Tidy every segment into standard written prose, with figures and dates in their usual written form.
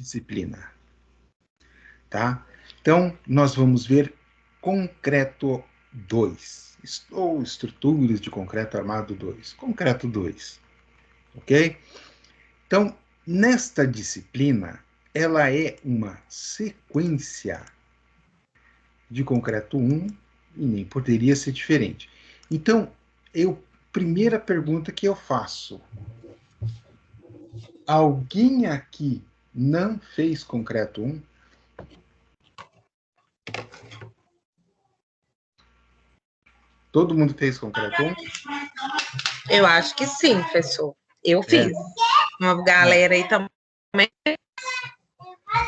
disciplina, tá? Então, nós vamos ver concreto 2, ou estruturas de concreto armado 2, concreto 2, ok? Então, nesta disciplina, ela é uma sequência de concreto 1 e nem poderia ser diferente. Então, primeira pergunta que eu faço: alguém aqui não fez concreto 1? Todo mundo fez concreto 1? Eu acho que sim, professor. Eu fiz. Uma galera aí também.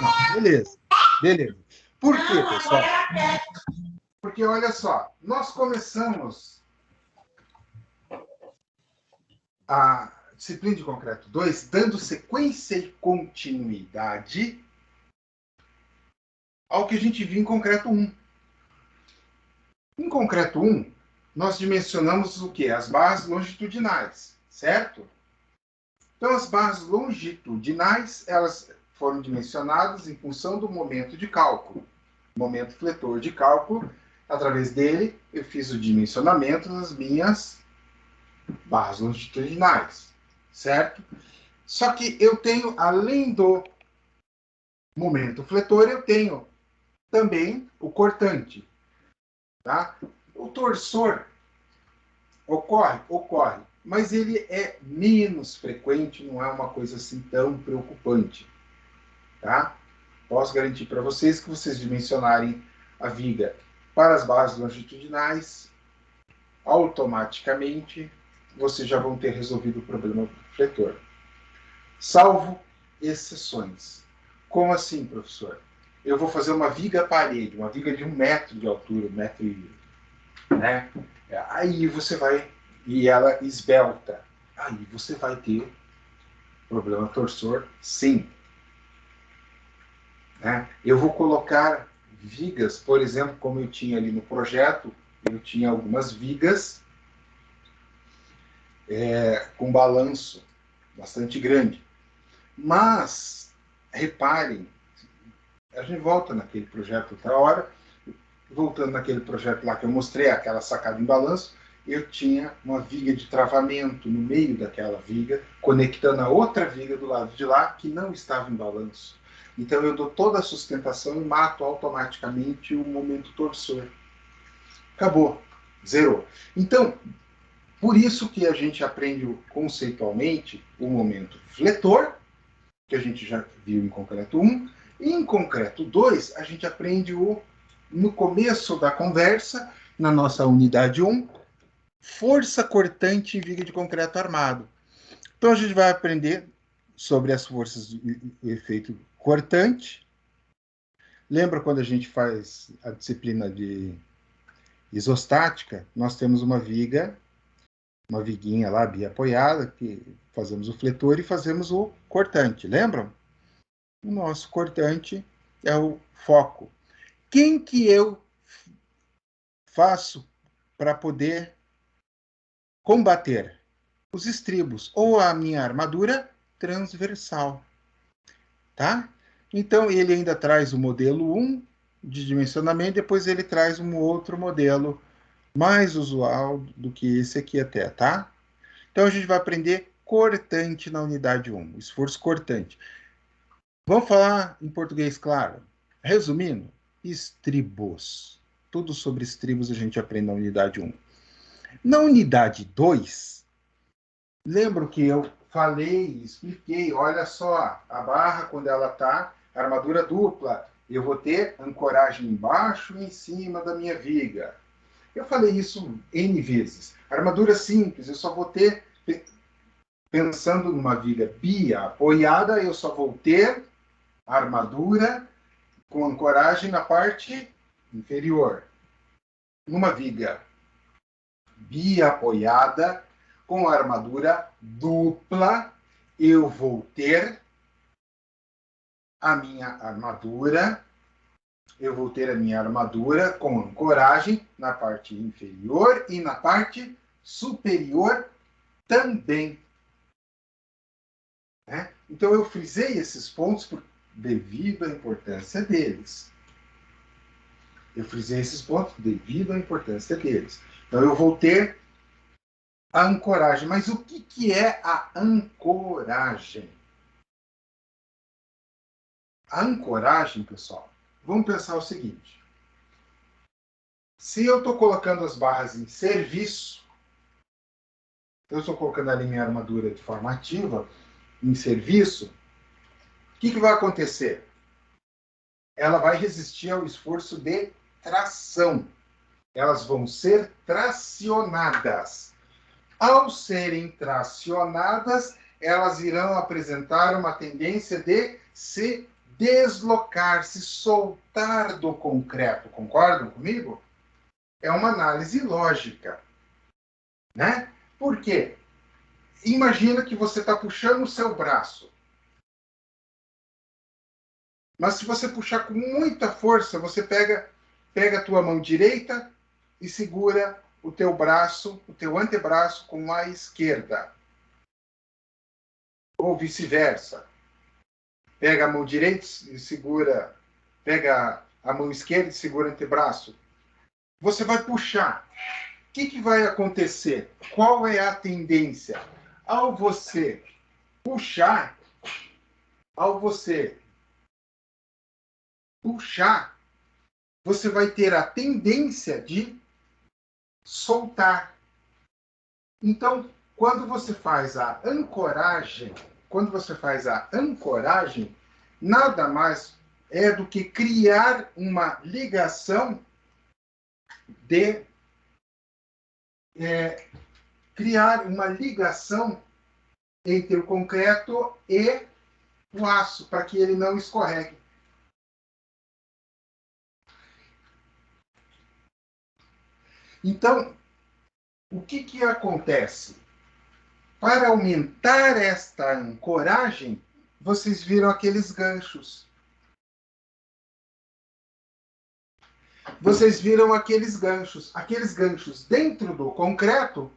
Não, beleza, beleza. Por quê, pessoal? Porque, olha só, nós começamos a disciplina de concreto 2 dando sequência e continuidade ao que a gente viu em concreto 1. Em concreto 1, nós dimensionamos o quê? As barras longitudinais, certo? Então, as barras longitudinais, elas foram dimensionadas em função do momento de cálculo. Momento fletor de cálculo, através dele, eu fiz o dimensionamento das minhas barras longitudinais, certo? Só que eu tenho, além do momento fletor, eu tenho também o cortante, tá? O torsor ocorre, mas ele é menos frequente, não é uma coisa assim tão preocupante, tá? Posso garantir para vocês que vocês dimensionarem a viga para as bases longitudinais, automaticamente vocês já vão ter resolvido o problema do fletor. Salvo exceções. Como assim, professor? Eu vou fazer uma viga parede, uma viga de 1 metro de altura, 1 metro e... né? Aí você vai... E ela esbelta. Aí você vai ter problema torsor, sim. Né? Eu vou colocar vigas, por exemplo, como eu tinha ali no projeto, eu tinha algumas vigas com balanço bastante grande. Mas, reparem, a gente volta naquele projeto outra hora, voltando naquele projeto lá que eu mostrei, aquela sacada em balanço, eu tinha uma viga de travamento no meio daquela viga, conectando a outra viga do lado de lá, que não estava em balanço. Então eu dou toda a sustentação e mato automaticamente o momento torsor. Acabou. Zerou. Então, por isso que a gente aprende conceitualmente o momento fletor, que a gente já viu em concreto 1, e em concreto 2, a gente aprende no começo da conversa, na nossa unidade 1, força cortante em viga de concreto armado. Então a gente vai aprender sobre as forças do efeito cortante. Lembra quando a gente faz a disciplina de isostática? Nós temos uma viga, uma viguinha lá, biapoiada, que fazemos o fletor e fazemos o cortante. Lembram? O nosso cortante é o foco. Quem que eu faço para poder combater? Os estribos, ou a minha armadura transversal, tá? Então, ele ainda traz o modelo 1 de dimensionamento, depois ele traz um outro modelo mais usual do que esse aqui até, tá? Então, a gente vai aprender cortante na unidade 1, esforço cortante. Vamos falar em português, claro. Resumindo, estribos. Tudo sobre estribos a gente aprende na unidade 1. Na unidade 2, lembro que eu falei, expliquei, olha só, a barra, quando ela está armadura dupla, eu vou ter ancoragem embaixo e em cima da minha viga. Eu falei isso N vezes. Armadura simples, eu só vou ter, pensando numa viga bi-apoiada, eu só vou ter armadura com ancoragem na parte inferior. Numa viga bi-apoiada, com armadura dupla, eu vou ter a minha armadura, com ancoragem na parte inferior e na parte superior também. Né? Então eu frisei esses pontos devido à importância deles. Eu frisei esses pontos devido à importância deles. Então, eu vou ter a ancoragem. Mas o que é a ancoragem? A ancoragem, pessoal, vamos pensar o seguinte. Se eu estou colocando as barras em serviço, eu estou colocando ali minha armadura de forma ativa, em serviço, o que vai acontecer? Ela vai resistir ao esforço de tração. Elas vão ser tracionadas. Ao serem tracionadas, elas irão apresentar uma tendência de se deslocar, se soltar do concreto. Concordam comigo? É uma análise lógica, né? Por quê? Imagina que você está puxando o seu braço. Mas se você puxar com muita força, você pega a tua mão direita e segura o teu braço, o teu antebraço com a esquerda. Ou vice-versa. Pega a mão direita e segura, pega a mão esquerda e segura o antebraço. Você vai puxar. O que vai acontecer? Qual é a tendência? Ao você puxar, você vai ter a tendência de soltar. Então, quando você faz a ancoragem, nada mais é do que criar uma ligação entre o concreto e o aço, para que ele não escorregue. Então, o que acontece? Para aumentar esta ancoragem, vocês viram aqueles ganchos. Aqueles ganchos dentro do concreto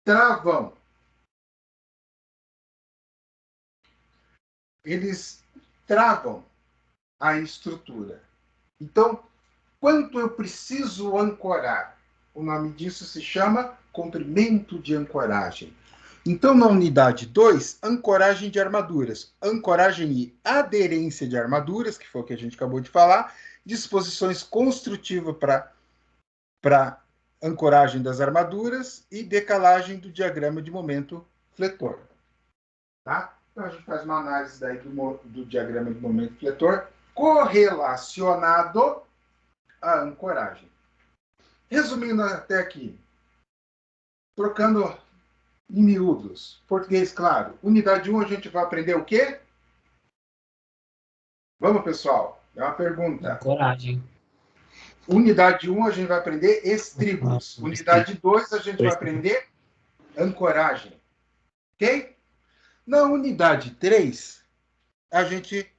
travam. Eles travam a estrutura. Então, quanto eu preciso ancorar? O nome disso se chama comprimento de ancoragem. Então, na unidade 2, ancoragem de armaduras. Ancoragem e aderência de armaduras, que foi o que a gente acabou de falar. Disposições construtivas para ancoragem das armaduras e decalagem do diagrama de momento fletor. Tá? Então, a gente faz uma análise daí do diagrama de momento fletor correlacionado à ancoragem. Resumindo até aqui, trocando em miúdos, português claro, unidade 1 a gente vai aprender o quê? Vamos, pessoal, é uma pergunta. Ancoragem. Unidade 1 a gente vai aprender estribos. Unidade 2 a gente vai aprender ancoragem. Ok? Na unidade 3, a gente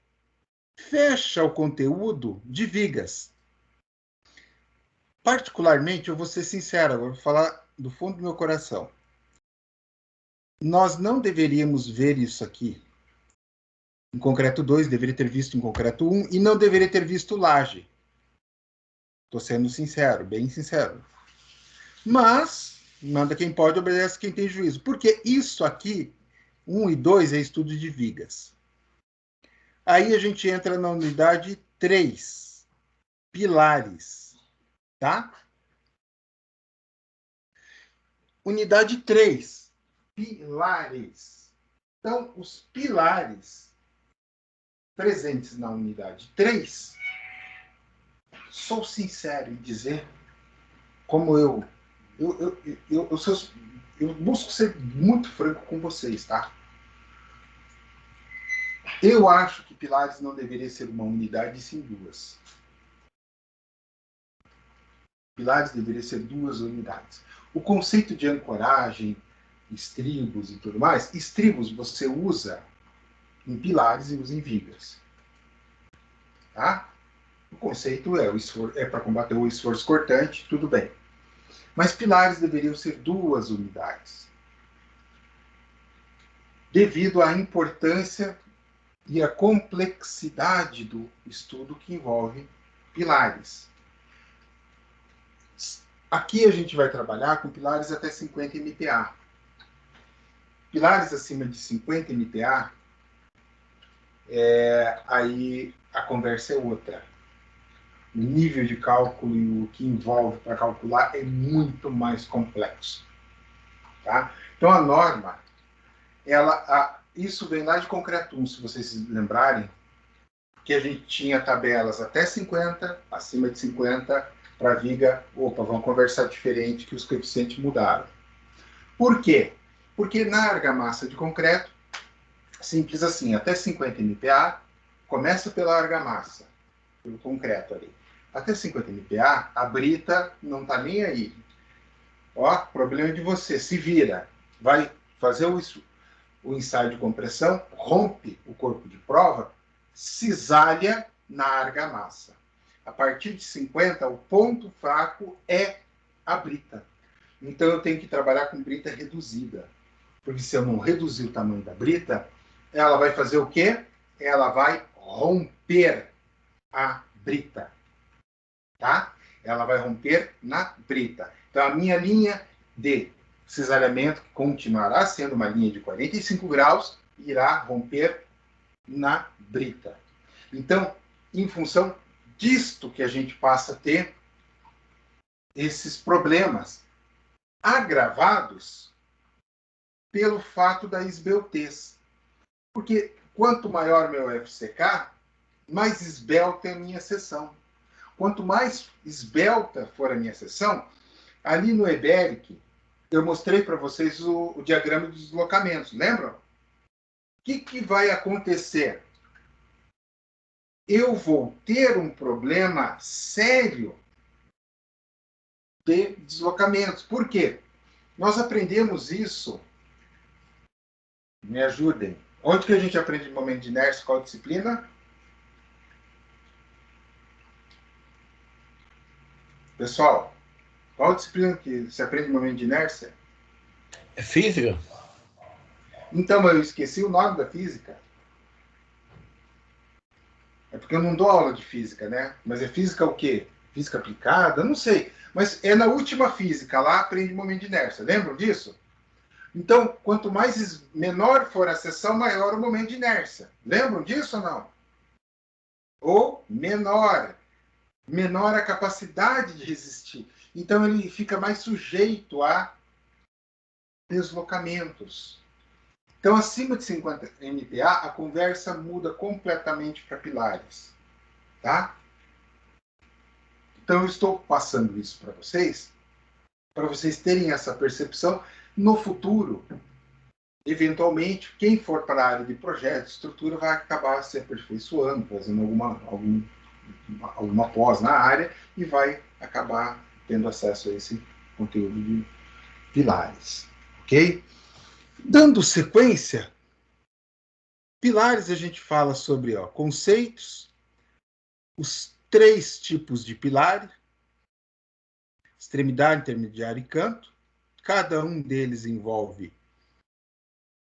fecha o conteúdo de vigas. Particularmente, eu vou ser sincero, eu vou falar do fundo do meu coração. Nós não deveríamos ver isso aqui em concreto 2, deveria ter visto em concreto 1 e não deveria ter visto laje. Estou sendo sincero, bem sincero. Mas, manda quem pode, obedece quem tem juízo. Porque isso aqui, 1 e 2, é estudo de vigas. Aí a gente entra na unidade 3, pilares. Tá? Unidade 3, pilares. Então, os pilares presentes na unidade 3, sou sincero em dizer, como eu busco ser muito franco com vocês, tá? Eu acho que pilares não deveria ser uma unidade, e sim duas. Pilares deveria ser 2 unidades. O conceito de ancoragem, estribos e tudo mais, estribos você usa em pilares e usa em vigas. Tá? O conceito é para combater o esforço cortante, tudo bem. Mas pilares deveriam ser 2 unidades. Devido à importância e a complexidade do estudo que envolve pilares. Aqui a gente vai trabalhar com pilares até 50 MPa. Pilares acima de 50 MPa, aí a conversa é outra. O nível de cálculo e o que envolve para calcular é muito mais complexo. Tá? Então, a norma, isso vem lá de Concreto 1, se vocês se lembrarem, que a gente tinha tabelas até 50, acima de 50, para viga, vamos conversar diferente, que os coeficientes mudaram. Por quê? Porque na argamassa de concreto, simples assim, até 50 MPa, começa pela argamassa, pelo concreto ali. Até 50 MPa, a brita não está nem aí. Ó, problema de você, se vira. Vai fazer o ensaio de compressão, rompe o corpo de prova, cisalha na argamassa. A partir de 50, o ponto fraco é a brita. Então eu tenho que trabalhar com brita reduzida. Porque se eu não reduzir o tamanho da brita, ela vai fazer o quê? Ela vai romper a brita. Tá? Ela vai romper na brita. Então, a minha linha de cisalhamento, que continuará sendo uma linha de 45 graus, irá romper na brita. Então, em função disto que a gente passa a ter esses problemas agravados pelo fato da esbeltez. Porque quanto maior meu FCK, mais esbelta é a minha seção. Quanto mais esbelta for a minha seção, ali no EBERIC, eu mostrei para vocês o diagrama de deslocamentos, lembram? O que vai acontecer? Eu vou ter um problema sério de deslocamentos. Por quê? Nós aprendemos isso. Me ajudem. Onde que a gente aprende momento de inércia? Qual disciplina? Pessoal, qual disciplina que se aprende momento de inércia? É física? Então, eu esqueci o nome da física. É porque eu não dou aula de física, né? Mas é física o quê? Física aplicada? Não sei. Mas é na última física, lá aprende momento de inércia. Lembram disso? Então, quanto menor for a seção, maior o momento de inércia. Lembram disso ou não? Ou menor. Menor a capacidade de resistir. Então, ele fica mais sujeito a deslocamentos. Então, acima de 50 MPa, a conversa muda completamente para pilares. Tá? Então, eu estou passando isso para vocês terem essa percepção. No futuro, eventualmente, quem for para a área de projeto, estrutura, vai acabar se aperfeiçoando, fazendo alguma pós na área e vai acabar tendo acesso a esse conteúdo de pilares. Ok? Dando sequência, pilares a gente fala sobre conceitos, os 3 tipos de pilar, extremidade, intermediário e canto. Cada um deles envolve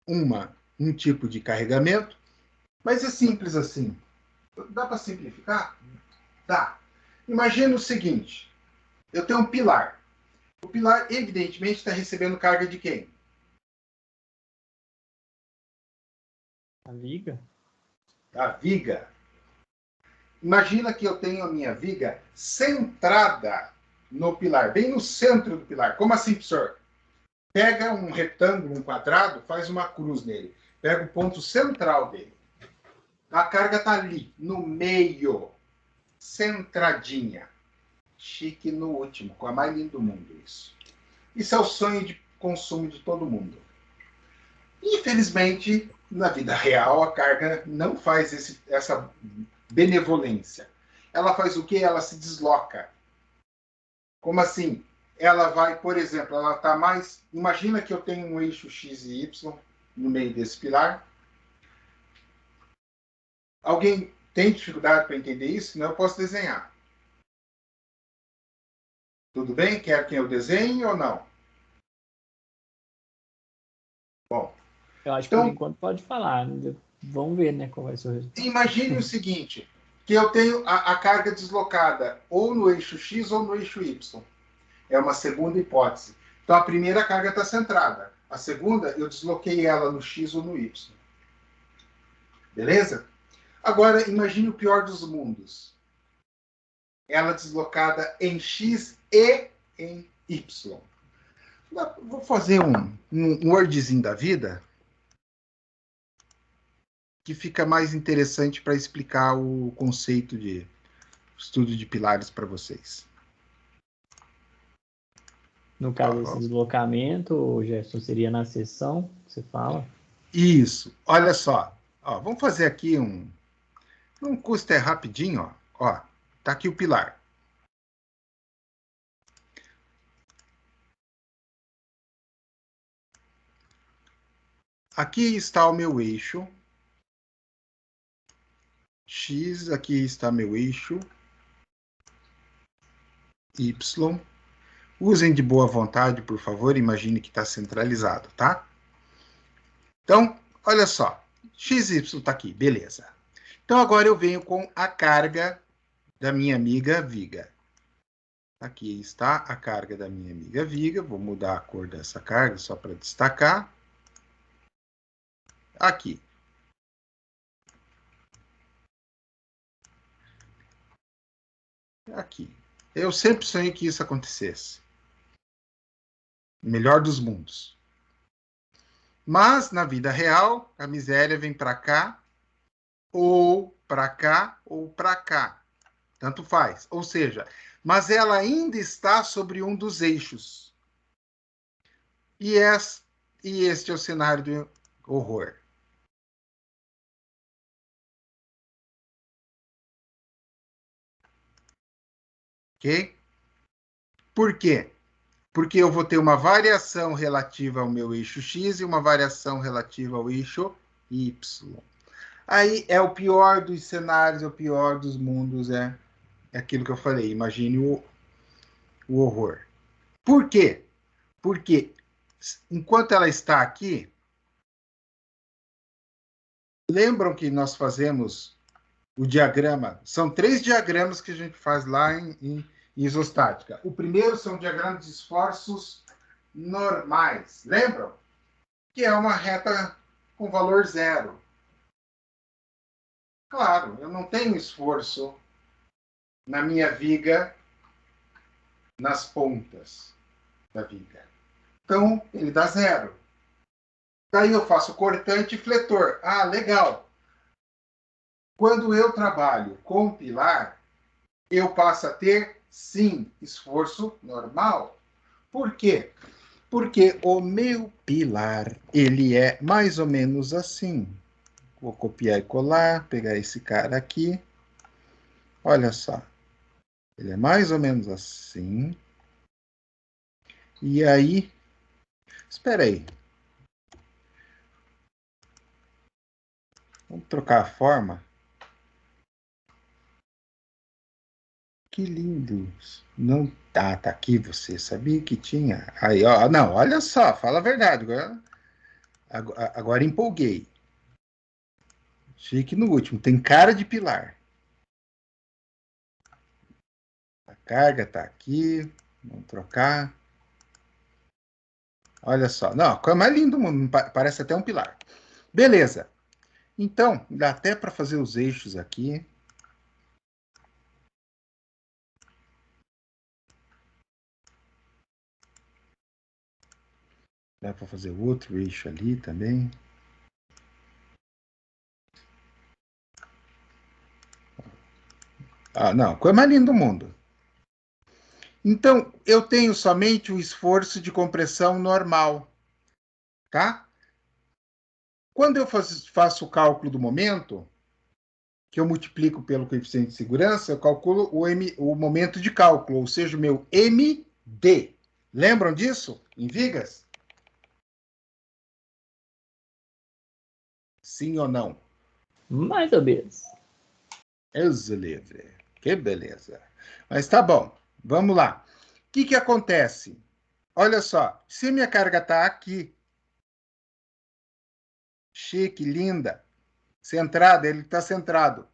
um tipo de carregamento, mas é simples assim. Dá para simplificar? Dá. Imagina o seguinte, eu tenho um pilar. O pilar, evidentemente, está recebendo carga de quem? A liga? Da viga. Imagina que eu tenho a minha viga centrada no pilar, bem no centro do pilar. Como assim, professor? Pega um retângulo, um quadrado, faz uma cruz nele. Pega o ponto central dele. A carga está ali, no meio, centradinha. Chique no último, com a mais linda do mundo isso. Isso é o sonho de consumo de todo mundo. Infelizmente, na vida real, a carga não faz essa benevolência. Ela faz o quê? Ela se desloca. Como assim? Ela vai, por exemplo, ela está mais... Imagina que eu tenho um eixo X e Y no meio desse pilar. Alguém tem dificuldade para entender isso? Não, eu posso desenhar. Tudo bem? Quer que eu desenhe ou não? Bom. Eu acho que Então, por enquanto pode falar. Vamos ver, né, qual vai ser o resultado. imagine o seguinte, que eu tenho a carga deslocada ou no eixo X ou no eixo Y. É uma segunda hipótese. Então, a primeira carga está centrada. A segunda, eu desloquei ela no X ou no Y. Beleza? Agora, imagine o pior dos mundos. Ela deslocada em X e em Y. Vou fazer um wordzinho da vida que fica mais interessante para explicar o conceito de estudo de pilares para vocês. No caso, esse deslocamento, Gerson, seria na seção que você fala? Isso. Olha só. Ó, vamos fazer aqui um... Não custa, é rapidinho. Ó, tá aqui o pilar. Aqui está o meu eixo. X, aqui está meu eixo. Y. Usem de boa vontade, por favor. Imagine que está centralizado, tá? Então, olha só. XY está aqui, beleza. Então, agora eu venho com a carga da minha amiga Viga. Aqui está a carga da minha amiga Viga. Vou mudar a cor dessa carga só para destacar. Aqui. Aqui. Eu sempre sonhei que isso acontecesse. Melhor dos mundos. Mas, na vida real, a miséria vem para cá, ou para cá, ou para cá. Tanto faz. Ou seja, mas ela ainda está sobre um dos eixos. E este é o cenário do horror. Ok? Por quê? Porque eu vou ter uma variação relativa ao meu eixo X e uma variação relativa ao eixo Y. Aí é o pior dos cenários, é o pior dos mundos, é aquilo que eu falei. Imagine o horror. Por quê? Porque enquanto ela está aqui, lembram que nós fazemos o diagrama? São 3 diagramas que a gente faz lá em isostática. O primeiro são diagramas de esforços normais. Lembram? Que é uma reta com valor zero. Claro, eu não tenho esforço na minha viga nas pontas da viga. Então, ele dá zero. Daí eu faço cortante e fletor. Ah, legal. Quando eu trabalho com pilar, eu passo a ter, sim, esforço normal. Por quê? Porque o meu pilar, ele é mais ou menos assim. Vou copiar e colar, pegar esse cara aqui. Olha só. Ele é mais ou menos assim. E aí... Espera aí. Vamos trocar a forma. Que lindo. Não tá aqui você. Sabia que tinha? Aí, ó. Não, olha só. Fala a verdade. Agora empolguei. Chique no último. Tem cara de pilar. A carga tá aqui. Vamos trocar. Olha só. Não, a coisa mais linda do mundo. Parece até um pilar. Beleza. Então, dá até para fazer os eixos aqui. Dá para fazer outro eixo ali também. Ah, não, coisa mais linda do mundo. Então, eu tenho somente o esforço de compressão normal, tá? Quando eu faço o cálculo do momento, que eu multiplico pelo coeficiente de segurança, eu calculo o momento de cálculo, ou seja, o meu MD. Lembram disso? Em vigas? Sim ou não? Mais ou menos. Deus livre. Que beleza. Mas tá bom. Vamos lá. O que acontece? Olha só. Se minha carga está aqui, chique, linda, centrada, ele está centrado.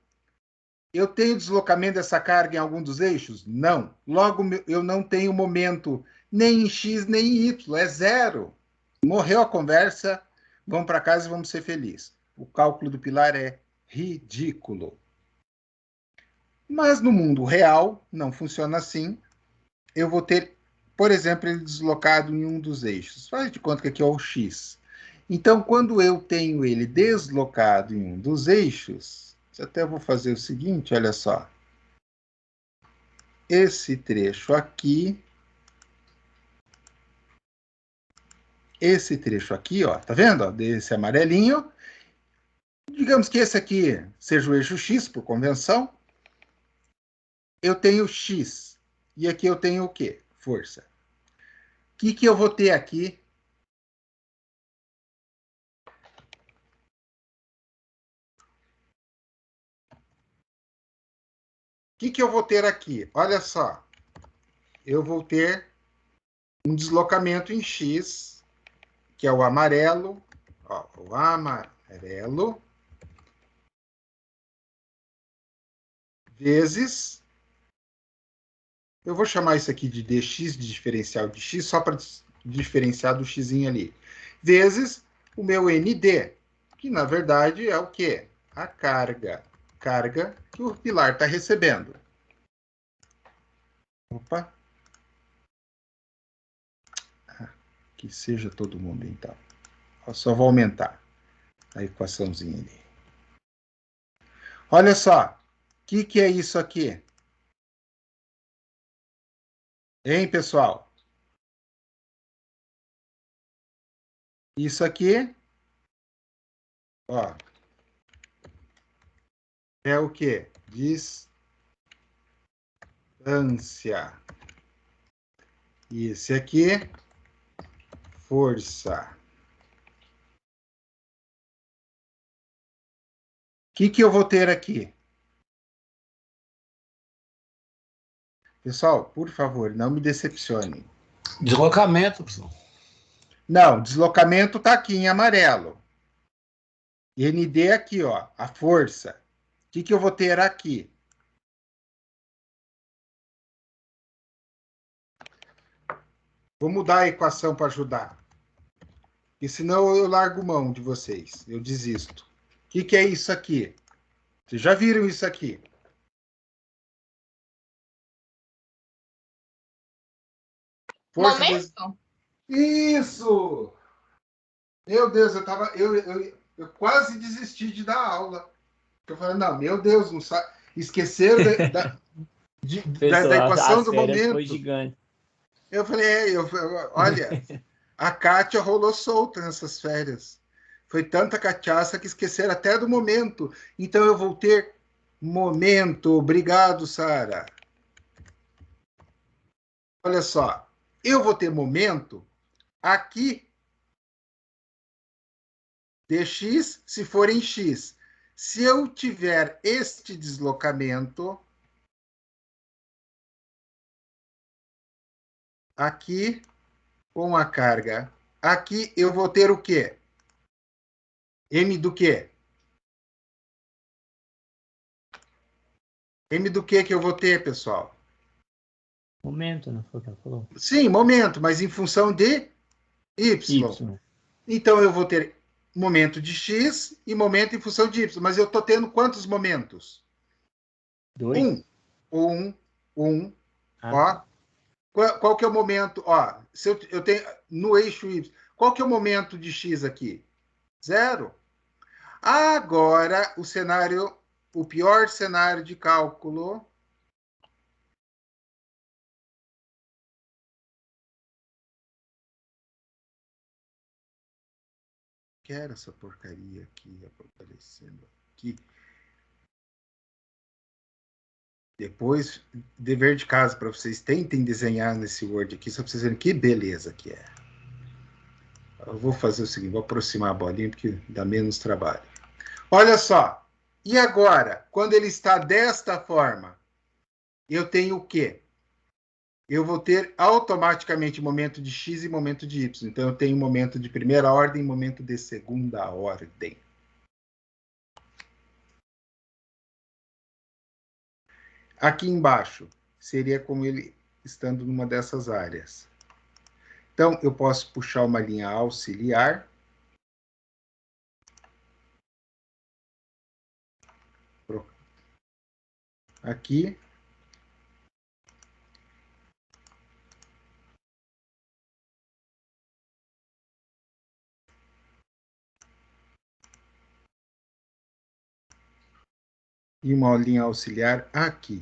Eu tenho deslocamento dessa carga em algum dos eixos? Não. Logo, eu não tenho momento nem em X, nem em Y, é zero. Morreu a conversa, vamos para casa e vamos ser felizes. O cálculo do pilar é ridículo. Mas no mundo real, não funciona assim. Eu vou ter, por exemplo, ele deslocado em um dos eixos. Faz de conta que aqui é o X. Então, quando eu tenho ele deslocado em um dos eixos, até vou fazer o seguinte, olha só. Esse trecho aqui, ó, tá vendo? Ó, desse amarelinho. Digamos que esse aqui seja o eixo X, por convenção. Eu tenho X. E aqui eu tenho o quê? Força. O que eu vou ter aqui? O que eu vou ter aqui? Olha só. Eu vou ter um deslocamento em X, que é o amarelo. Ó, o amarelo. Vezes. Eu vou chamar isso aqui de dx, de diferencial de x, só para diferenciar do x ali. Vezes o meu nd, que na verdade é o quê? A carga. Carga que o pilar está recebendo. Opa. Que seja todo mundo, então. Eu só vou aumentar a equaçãozinha ali. Olha só. O que é isso aqui? Hein, pessoal? Isso aqui, ó, é o quê? Distância. E esse aqui, força. O que eu vou ter aqui? Pessoal, por favor, não me decepcione. Deslocamento, professor. Não, deslocamento está aqui em amarelo. ND aqui, ó, a força. O que eu vou ter aqui? Vou mudar a equação para ajudar. E senão eu largo mão de vocês. Eu desisto. O que é isso aqui? Vocês já viram isso aqui? Força Momento? Isso! Meu Deus, eu quase desisti de dar aula. Eu falei, não, meu Deus, não sabe. Esqueceram da equação do momento. Foi gigante. Eu falei, olha, a Kátia rolou solta nessas férias. Foi tanta cachaça que esqueceram até do momento. Então eu vou ter momento. Obrigado, Sara. Olha só, eu vou ter momento aqui dx se for em x. Se eu tiver este deslocamento aqui com a carga aqui, eu vou ter o quê? M do quê? M do que eu vou ter, pessoal? Momento, não foi o que ela falou? Sim, momento, mas em função de y. Então, eu vou ter momento de x e momento em função de y. Mas eu estou tendo quantos momentos? 2. Um. Ó. Qual que é o momento? Ó, se eu tenho no eixo y, qual que é o momento de x aqui? 0. Agora, o pior cenário de cálculo. Quero essa porcaria aqui aparecendo aqui. Depois, dever de casa para vocês, tentem desenhar nesse Word aqui, só para vocês verem que beleza que é. Eu vou fazer o seguinte, vou aproximar a bolinha, porque dá menos trabalho. Olha só, e agora, quando ele está desta forma, eu tenho o quê? eu vou ter automaticamente momento de x e momento de y. Então, eu tenho momento de primeira ordem e momento de segunda ordem. Aqui embaixo, seria como ele estando numa dessas áreas. Então, eu posso puxar uma linha auxiliar. Aqui. E uma linha auxiliar aqui.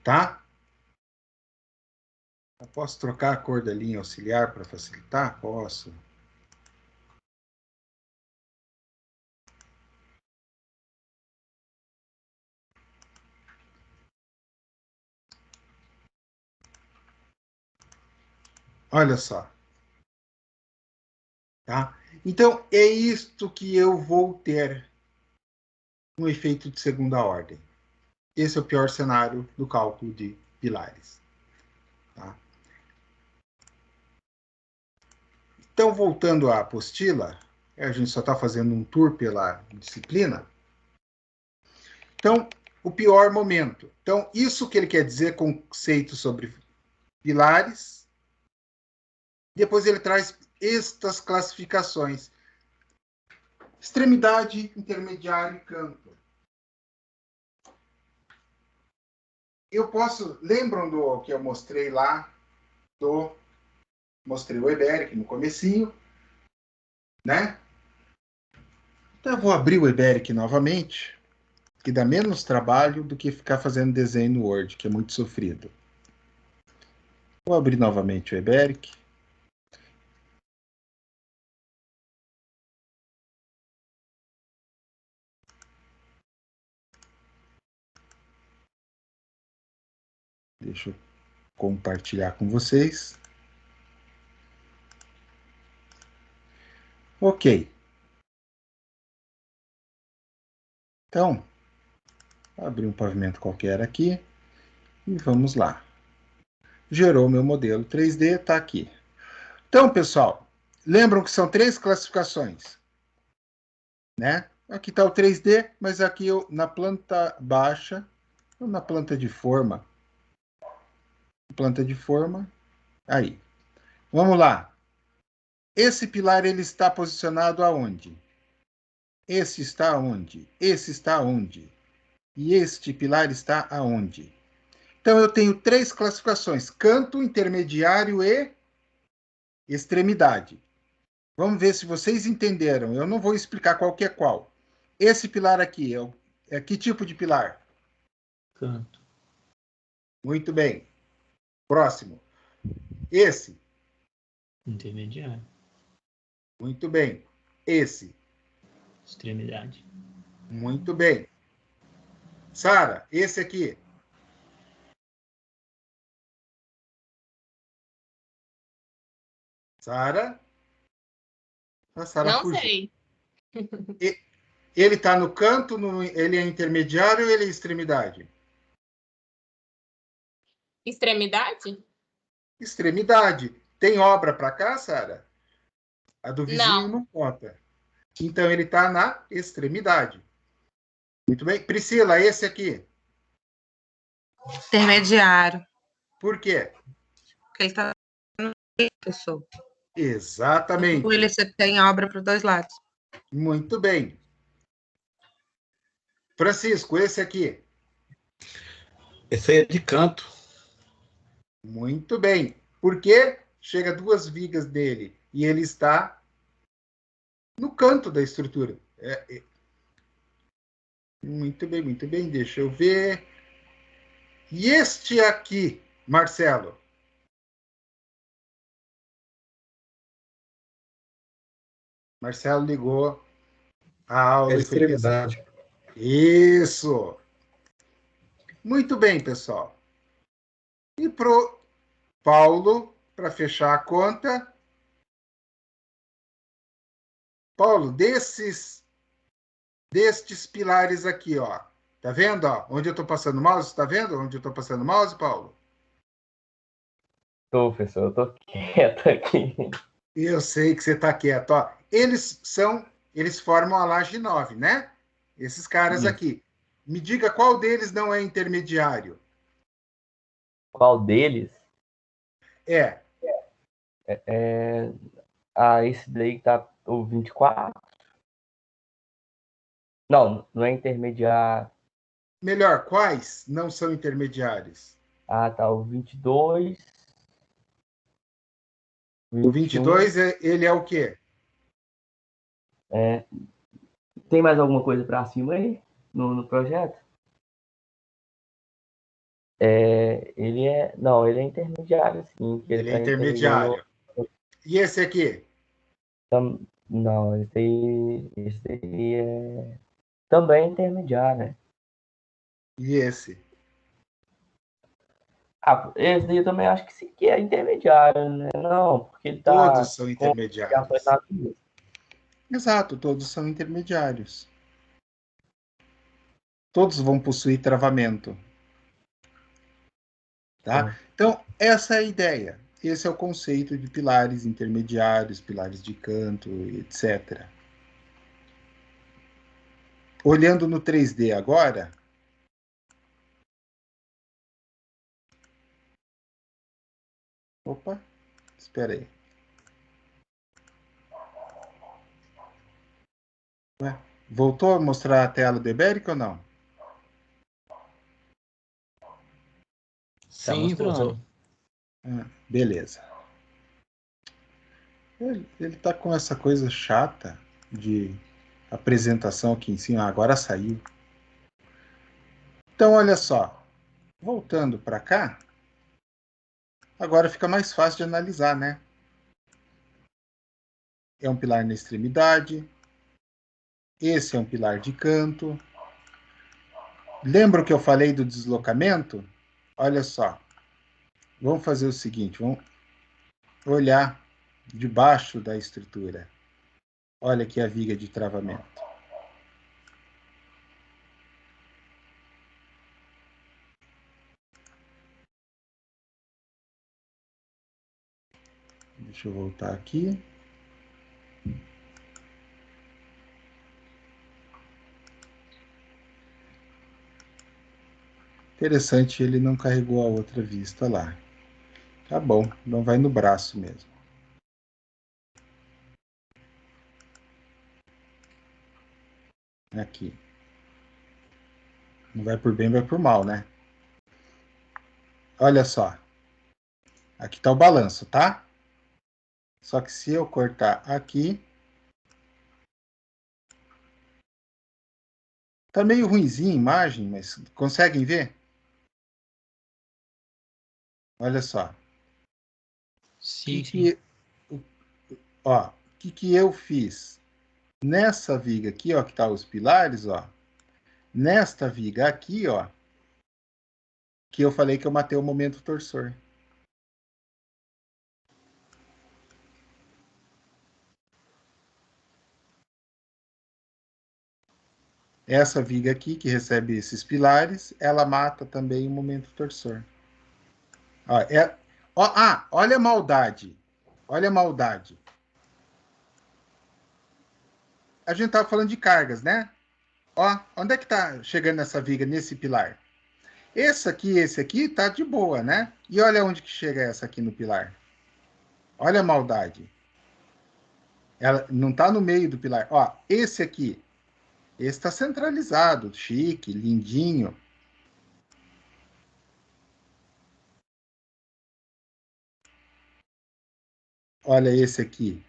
Tá? Eu posso trocar a cor da linha auxiliar para facilitar? Posso. Olha só. Tá? Então, é isto que eu vou ter um efeito de segunda ordem. Esse é o pior cenário do cálculo de pilares. Tá? Então, voltando à apostila, a gente só está fazendo um tour pela disciplina. Então, o pior momento. Então, isso que ele quer dizer, conceito sobre pilares. Depois ele traz estas classificações. Extremidade, intermediário e canto. Eu posso... Lembram do que eu mostrei lá? Mostrei o Eberic no comecinho, né? Então, eu vou abrir o Eberic novamente, que dá menos trabalho do que ficar fazendo desenho no Word, que é muito sofrido. Vou abrir novamente o Eberic. Deixa eu compartilhar com vocês. Ok. Então, vou abrir um pavimento qualquer aqui e vamos lá. Gerou meu modelo 3D, está aqui. Então, pessoal, lembram que são 3 classificações, né? Aqui está o 3D, mas aqui eu, na planta baixa, ou na planta de forma. Planta de forma, aí. Vamos lá. Esse pilar ele está posicionado aonde? Esse está onde? Esse está onde? E este pilar está aonde? Então, eu tenho 3 classificações: canto, intermediário e extremidade. Vamos ver se vocês entenderam. Eu não vou explicar qual que é qual. Esse pilar aqui é que tipo de pilar? Canto. Muito bem. Próximo. Esse. Intermediário. Muito bem. Esse. Extremidade. Muito bem. Sara, esse aqui. Sara. A Sara Não fugiu. sei. Ele está no canto, ele é intermediário ou ele é extremidade? Extremidade? Extremidade. Tem obra para cá, Sara? A do vizinho Não. não conta. Então ele está na extremidade. Muito bem. Priscila, esse aqui. Intermediário. Por quê? Porque ele está no meio, professor. Exatamente. Ele você tem obra para os dois lados. Muito bem. Francisco, esse aqui. Esse aí é de canto. Muito bem. Por quê? Chega 2 vigas dele e ele está no canto da estrutura. Muito bem, muito bem. Deixa eu ver. E este aqui, Marcelo? Marcelo ligou a aula É e foi pesquisar. extremidade. Isso! Muito bem, pessoal. E pro Paulo, para fechar a conta. Paulo, destes pilares aqui, ó. Tá vendo, ó? Onde eu estou passando o mouse? Tá vendo onde eu estou passando o mouse, Paulo? Tô, professor, eu tô quieto aqui. Eu sei que você está quieto. Ó, eles formam a laje 9, né? Esses caras Isso. aqui. Me diga qual deles não é intermediário. Qual deles? É, Esse daí que tá o 24. Não, não é intermediário. melhor, quais não são intermediários? Tá o 22, O 21. 22, ele é o quê? Tem mais alguma coisa para cima aí no projeto? Não, ele é intermediário, sim, que ele Ele é está integrando. intermediário. E esse aqui? Não, esse aí é também intermediário, né? E esse? Esse daí eu também acho que sim que é intermediário, né? Não, porque ele tá Todos são com ações intermediários. na pista. Exato, todos são intermediários. Todos vão possuir travamento. Tá? Então, essa é a ideia. Esse é o conceito de pilares intermediários, pilares de canto, etc. Olhando no 3D agora. Opa, espera aí. Ué, voltou a mostrar a tela do Ibérico ou não? Tá Sim, mostrando. voltou. Beleza. Ele tá com essa coisa chata de apresentação aqui em cima. Agora saiu. Então, olha só. Voltando para cá. Agora fica mais fácil de analisar, né? É um pilar na extremidade. Esse é um pilar de canto. Lembra o que eu falei do deslocamento? Olha só. Vamos fazer o seguinte, vamos olhar debaixo da estrutura. Olha aqui a viga de travamento. Deixa eu voltar aqui. Interessante, ele não carregou a outra vista lá. Tá bom, não vai no braço mesmo. Aqui. Não vai por bem, vai por mal, né? Olha só. Aqui tá o balanço, tá? Só que se eu cortar aqui, tá meio ruinzinha a imagem, mas conseguem ver? Olha só. Sim, sim. Ó, o que eu fiz? Nessa viga aqui, ó, que tá os pilares, ó. Nesta viga aqui, ó, que eu falei que eu matei o momento torsor. Essa viga aqui, que recebe esses pilares, ela mata também o momento torsor. Ó, olha a maldade. Olha a maldade. A gente tava falando de cargas, né? Ó, onde é que tá chegando essa viga nesse pilar? Esse aqui tá de boa, né? E olha onde que chega essa aqui no pilar. Olha a maldade. Ela não tá no meio do pilar. Ó, esse aqui. Esse está centralizado, chique, lindinho. Olha esse aqui.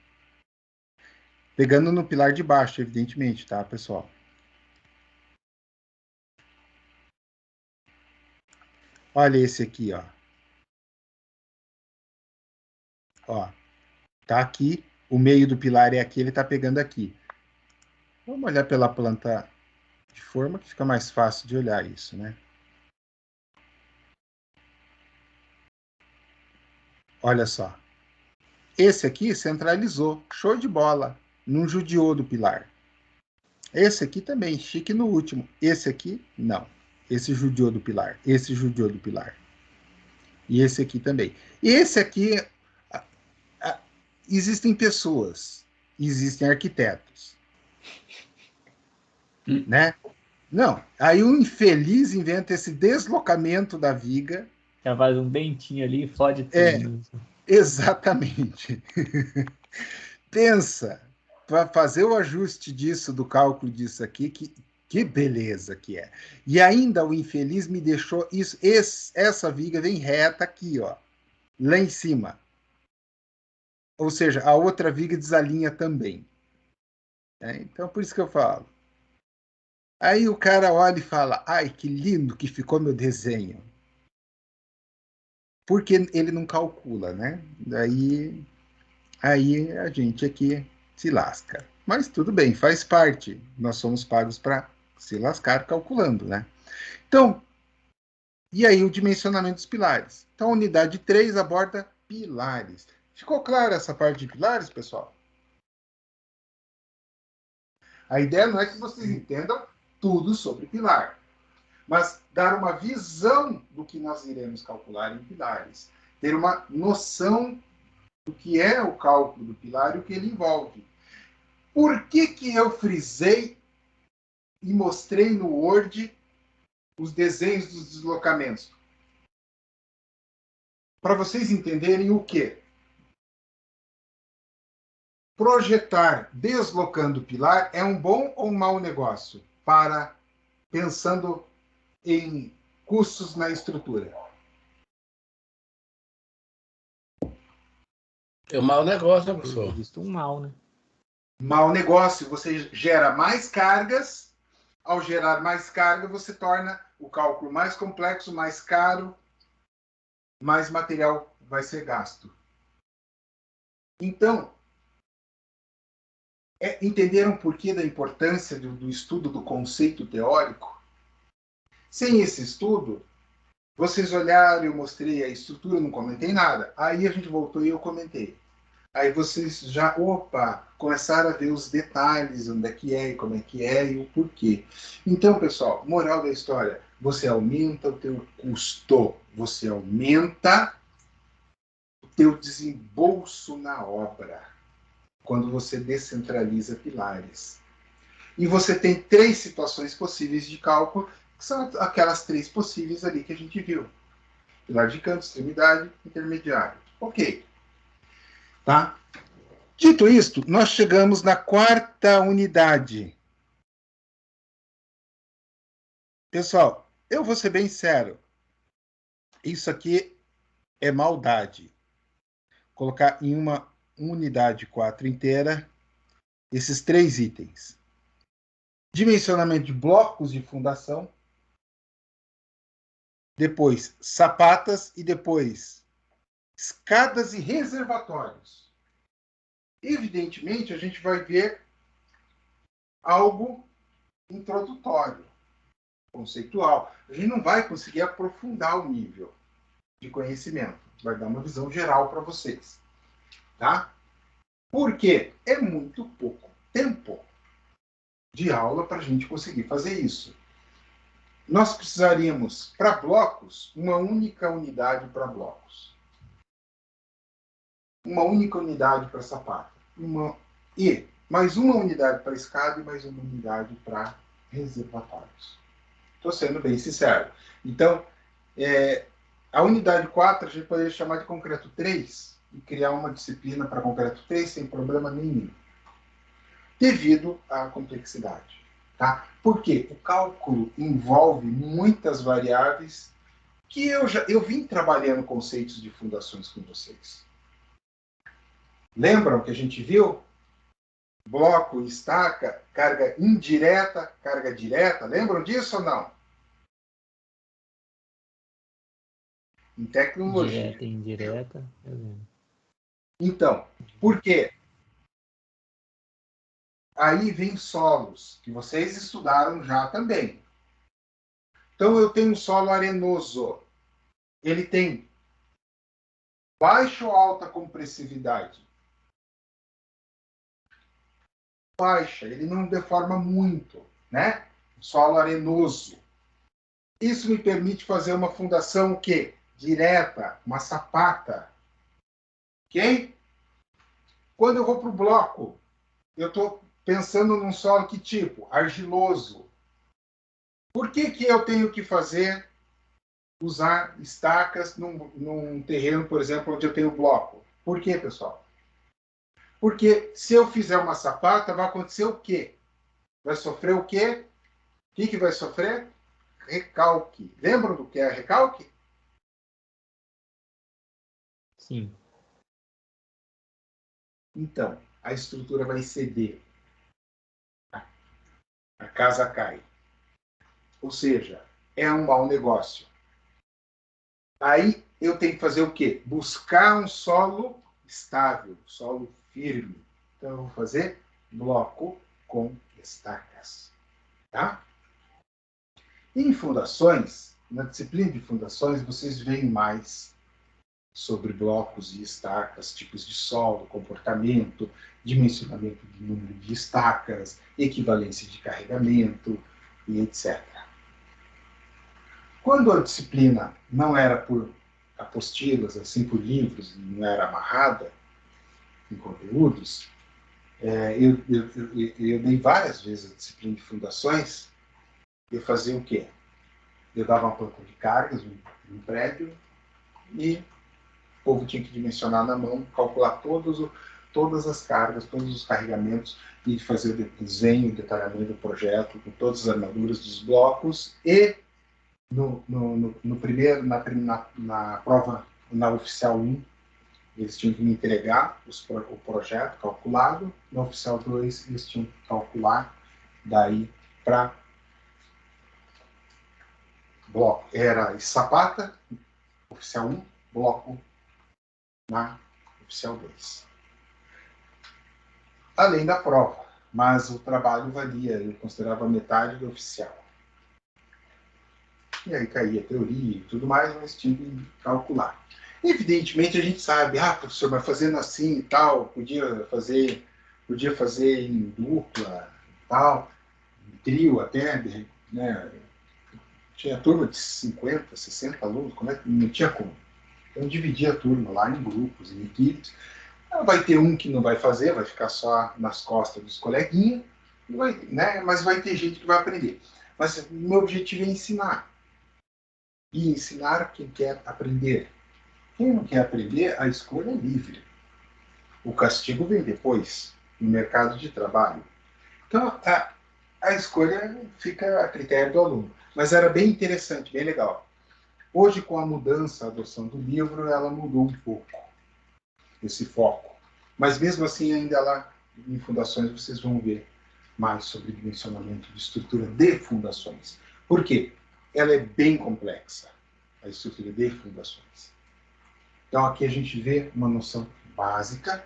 Pegando no pilar de baixo, evidentemente, tá, pessoal? Olha esse aqui, ó. Ó, tá aqui. O meio do pilar é aqui, ele tá pegando aqui. Vamos olhar pela planta de forma que fica mais fácil de olhar isso, né? Olha só. Esse aqui centralizou. Show de bola. Não judiou do pilar. Esse aqui também, chique no último. Esse aqui, não. Esse judiou do pilar. Esse judiou do pilar. E esse aqui também. E esse aqui, existem pessoas, existem arquitetos, né? Não, aí o infeliz inventa esse deslocamento da viga. Já faz um dentinho ali e fode tudo. É, Né? exatamente. Pensa, para fazer o ajuste disso, do cálculo disso aqui, que beleza que é. E ainda o infeliz me deixou isso, essa viga vem reta aqui, ó, lá em cima. Ou seja, a outra viga desalinha também. Então, por isso que eu falo. Aí o cara olha e fala, ai, que lindo que ficou meu desenho. Porque ele não calcula, né? Aí a gente aqui se lasca. Mas tudo bem, faz parte. Nós somos pagos para se lascar calculando, né? Então, e aí o dimensionamento dos pilares. Então, a unidade 3 aborda pilares. Ficou clara essa parte de pilares, pessoal? A ideia não é que vocês entendam tudo sobre pilar, mas dar uma visão do que nós iremos calcular em pilares. Ter uma noção do que é o cálculo do pilar e o que ele envolve. Por que eu frisei e mostrei no Word os desenhos dos deslocamentos? Para vocês entenderem o quê? Projetar deslocando o pilar é um bom ou um mau negócio para pensando em custos na estrutura? É um mau negócio, né, professor? Visto um mal, né? Mau negócio, você gera mais cargas. Ao gerar mais carga, você torna o cálculo mais complexo, mais caro, mais material vai ser gasto. Então, entenderam o porquê da importância do estudo do conceito teórico? Sem esse estudo, vocês olharam, eu mostrei a estrutura, não comentei nada. Aí a gente voltou e eu comentei. Aí vocês já, começaram a ver os detalhes, onde é que é, e como é que é, e o porquê. Então, pessoal, moral da história, você aumenta o teu custo, você aumenta o teu desembolso na obra, quando você descentraliza pilares. E você tem 3 situações possíveis de cálculo, que são aquelas 3 possíveis ali que a gente viu. Pilar de canto, extremidade, intermediário. Ok. Tá? Dito isto, nós chegamos na 4ª unidade. Pessoal, eu vou ser bem sério. Isso aqui é maldade. Colocar em uma unidade 4 inteira esses 3 itens. Dimensionamento de blocos de fundação. Depois, sapatas e depois escadas e reservatórios. Evidentemente, a gente vai ver algo introdutório, conceitual. A gente não vai conseguir aprofundar o nível de conhecimento. Vai dar uma visão geral para vocês. Tá? Por quê? É muito pouco tempo de aula para a gente conseguir fazer isso. Nós precisaríamos, para blocos, uma única unidade para blocos. Uma única unidade para sapato. E mais uma unidade para escada e mais uma unidade para reservatórios. Estou sendo bem sincero. Então, a unidade 4 a gente poderia chamar de concreto 3 e criar uma disciplina para concreto 3 sem problema nenhum. Devido à complexidade. Tá? Por quê? O cálculo envolve muitas variáveis que eu vim trabalhando conceitos de fundações com vocês. Lembram que a gente viu? Bloco, estaca, carga indireta, carga direta. Lembram disso ou não? Em tecnologia. Direta e indireta. Então, por quê? Aí vem solos, que vocês estudaram já também. Então, eu tenho um solo arenoso. Ele tem baixa ou alta compressividade? Baixa, ele não deforma muito, né? Solo arenoso. Isso me permite fazer uma fundação o quê? direta, uma sapata. Ok? Quando eu vou para o bloco, eu estou pensando num solo que tipo? Argiloso. Por que eu tenho que usar estacas num terreno, por exemplo, onde eu tenho bloco? Por quê, pessoal? Porque se eu fizer uma sapata, vai acontecer o quê? Vai sofrer o quê? O que vai sofrer? Recalque. Lembram do que é recalque? Sim. Então, a estrutura vai ceder. A casa cai. Ou seja, é um mau negócio. Aí eu tenho que fazer o quê? Buscar um solo estável, solo firme. Então eu vou fazer bloco com estacas. Tá? Em fundações, na disciplina de fundações, vocês veem mais sobre blocos e estacas, tipos de solo, comportamento, dimensionamento do número de estacas, equivalência de carregamento e etc. Quando a disciplina não era por apostilas, assim, por livros, não era amarrada em conteúdos, eu dei várias vezes a disciplina de fundações. Eu fazia o quê? Eu dava uma planta de cargas no prédio e o povo tinha que dimensionar na mão, calcular todas as cargas, todos os carregamentos e fazer o desenho, o detalhamento do projeto com todas as armaduras dos blocos e no primeiro, na prova, na oficial 1, eles tinham que me entregar o projeto calculado. Na oficial 2, eles tinham que calcular daí para bloco. Era sapata, oficial 1, bloco na oficial 2. Além da prova, mas o trabalho valia, eu considerava metade do oficial. E aí caía a teoria e tudo mais, mas tinha que calcular. Evidentemente a gente sabe, professor, mas fazendo assim e tal, podia fazer em dupla e tal, em trio até, né? Tinha turma de 50, 60 alunos, como é que não tinha como? Então dividia a turma lá em grupos, em equipes. Vai ter um que não vai fazer, vai ficar só nas costas dos coleguinhas, né? Mas vai ter gente que vai aprender. Mas o meu objetivo é ensinar. E ensinar quem quer aprender. Quem não quer aprender, a escolha é livre. O castigo vem depois, no mercado de trabalho. Então, a escolha fica a critério do aluno. Mas era bem interessante, bem legal. Hoje, com a mudança, a adoção do livro, ela mudou um pouco esse foco. Mas mesmo assim, ainda lá em fundações, vocês vão ver mais sobre dimensionamento de estrutura de fundações. Por quê? Ela é bem complexa, a estrutura de fundações. Então, aqui a gente vê uma noção básica,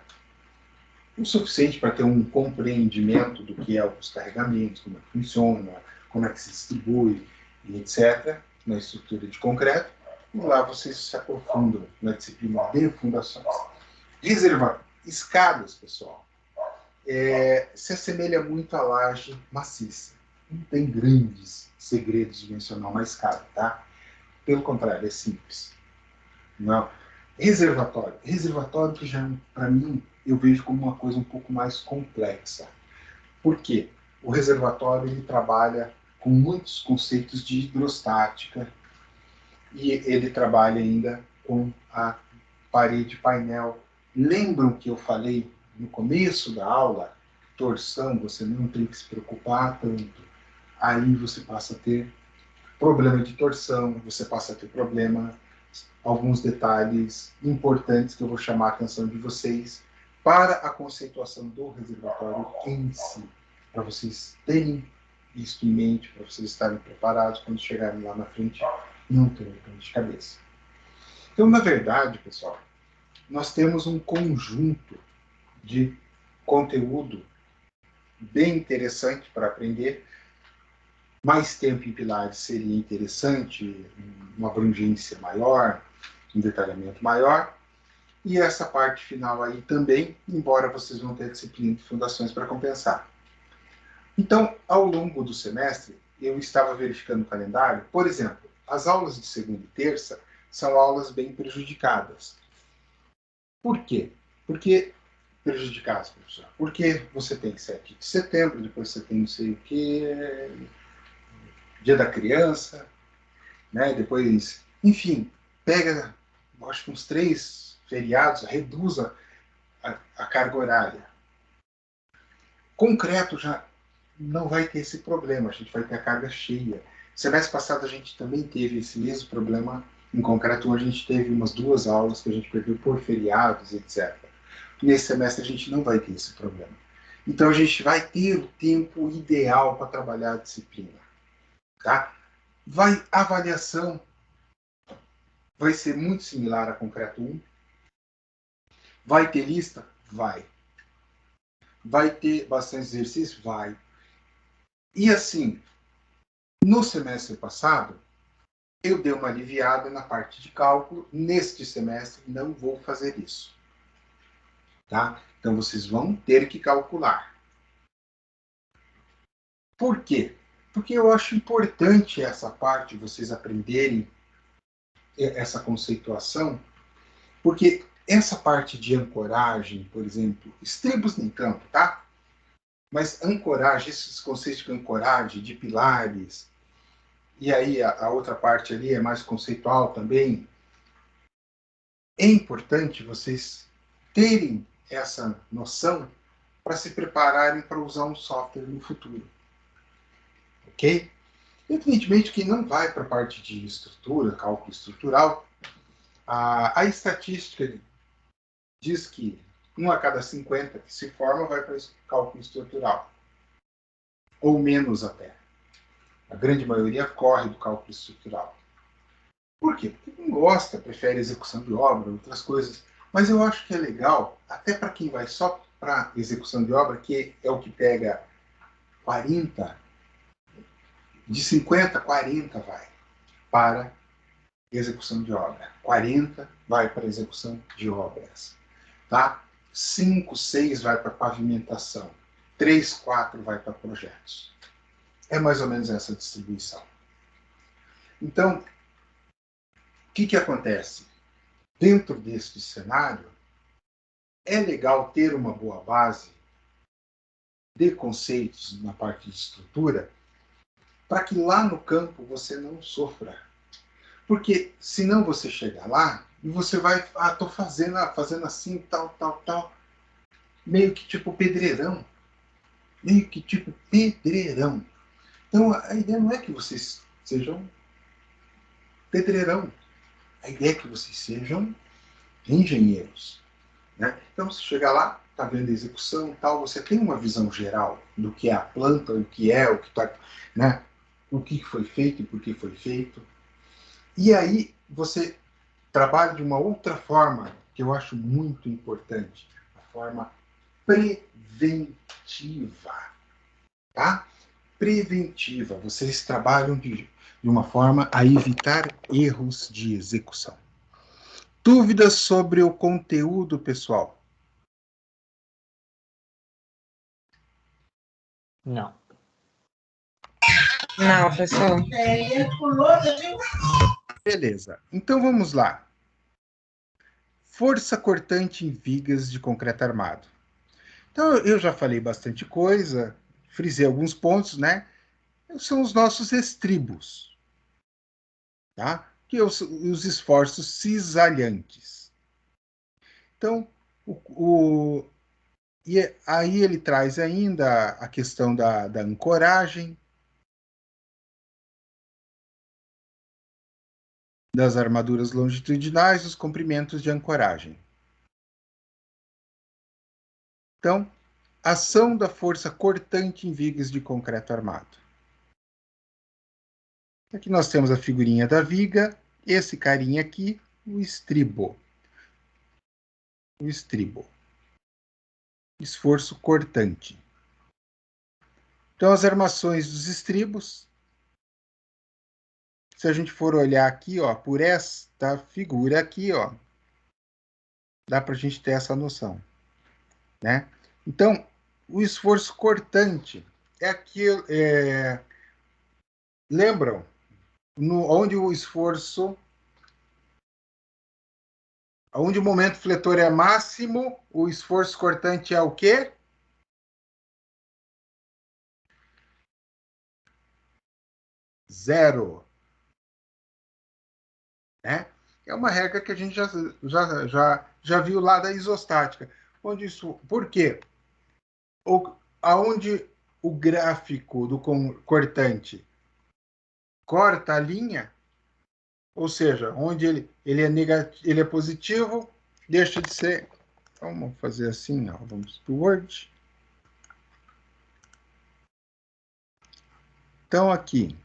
o suficiente para ter um compreendimento do que é os carregamentos, como é que funciona, como é que se distribui, e etc., na estrutura de concreto. E lá vocês se aprofundam na disciplina de fundações. Escadas, pessoal, se assemelha muito à laje maciça. Não tem grandes segredos de mencionar uma escada, tá? Pelo contrário, é simples. Não. Reservatório. Reservatório que já, para mim, eu vejo como uma coisa um pouco mais complexa. Por quê? O reservatório ele trabalha com muitos conceitos de hidrostática e ele trabalha ainda com a parede painel. Lembram que eu falei no começo da aula? Torção, você não tem que se preocupar tanto. Aí você passa a ter problema de torção, você passa a ter problema, alguns detalhes importantes que eu vou chamar a atenção de vocês para a conceituação do reservatório em si, para vocês terem isso em mente, para vocês estarem preparados quando chegarem lá na frente, não terem dor de cabeça. Então, na verdade, pessoal, nós temos um conjunto de conteúdo bem interessante para aprender. Mais tempo em pilares seria interessante, uma abrangência maior, um detalhamento maior. E essa parte final aí também, embora vocês vão ter disciplina de fundações para compensar. Então, ao longo do semestre, eu estava verificando o calendário. Por exemplo, as aulas de segunda e terça são aulas bem prejudicadas. Por quê? Porque prejudicadas, professor? Porque você tem 7 de setembro, depois você tem não sei o quê, Dia da Criança, né? Depois, enfim, pega, acho que uns 3 feriados, reduza a carga horária. Concreto já não vai ter esse problema, a gente vai ter a carga cheia. Semestre passado a gente também teve esse mesmo problema em concreto, onde a gente teve umas 2 aulas que a gente perdeu por feriados, etc. Nesse semestre a gente não vai ter esse problema. Então a gente vai ter o tempo ideal para trabalhar a disciplina. Tá? A avaliação vai ser muito similar a concreto 1. Vai ter lista? Vai. Vai ter bastante exercício? Vai. E assim, no semestre passado, eu dei uma aliviada na parte de cálculo. Neste semestre, não vou fazer isso. Tá? Então, vocês vão ter que calcular. Por quê? Porque eu acho importante essa parte, vocês aprenderem essa conceituação, porque essa parte de ancoragem, por exemplo, estribos nem tanto, tá? Mas ancoragem, esses conceitos de ancoragem, de pilares, e aí a outra parte ali é mais conceitual também, é importante vocês terem essa noção para se prepararem para usar um software no futuro. Ok? Evidentemente que não vai para a parte de estrutura, cálculo estrutural. A estatística diz que 1 a cada 50 que se forma vai para cálculo estrutural. Ou menos até. A grande maioria corre do cálculo estrutural. Por quê? Porque não gosta, prefere execução de obra, outras coisas. Mas eu acho que é legal, até para quem vai só para execução de obra, que é o que pega 40, de 50, 40 vai para execução de obra. 40 vai para execução de obras. Tá? 5, 6 vai para pavimentação. 3, 4 vai para projetos. É mais ou menos essa distribuição. Então, o que acontece? Dentro deste cenário, é legal ter uma boa base de conceitos na parte de estrutura, para que lá no campo você não sofra. Porque senão você chega lá e você vai, estou fazendo assim, tal, meio que tipo pedreirão. Meio que tipo pedreirão. Então a ideia não é que vocês sejam pedreirão. A ideia é que vocês sejam engenheiros. Né? Então você chega lá, está vendo a execução, tal, você tem uma visão geral do que é a planta, o que está, né? O que foi feito e por que foi feito. E aí você trabalha de uma outra forma que eu acho muito importante, a forma preventiva, tá? Preventiva. Vocês trabalham de uma forma a evitar erros de execução. Dúvidas sobre o conteúdo, pessoal? Não. Não, professor. Beleza. Então vamos lá. Força cortante em vigas de concreto armado. Então eu já falei bastante coisa, frisei alguns pontos, né? São os nossos estribos, tá? Que é os esforços cisalhantes. Então, e aí ele traz ainda a questão da ancoragem, das armaduras longitudinais, dos comprimentos de ancoragem. Então, ação da força cortante em vigas de concreto armado. Aqui nós temos a figurinha da viga, esse carinha aqui, o estribo. O estribo. Esforço cortante. Então, as armações dos estribos, se a gente for olhar aqui, ó, por esta figura aqui, ó, dá para a gente ter essa noção, né? Então, o esforço cortante é aquilo, lembram? Onde o esforço Onde o momento fletor é máximo, o esforço cortante é o quê? Zero. Né? É uma regra que a gente já viu lá da isostática. Onde isso, por quê? Aonde o gráfico do cortante corta a linha, ou seja, onde ele é negativo, ele é positivo, deixa de ser. Então, vamos fazer assim, ó, vamos para o Word. Então, aqui.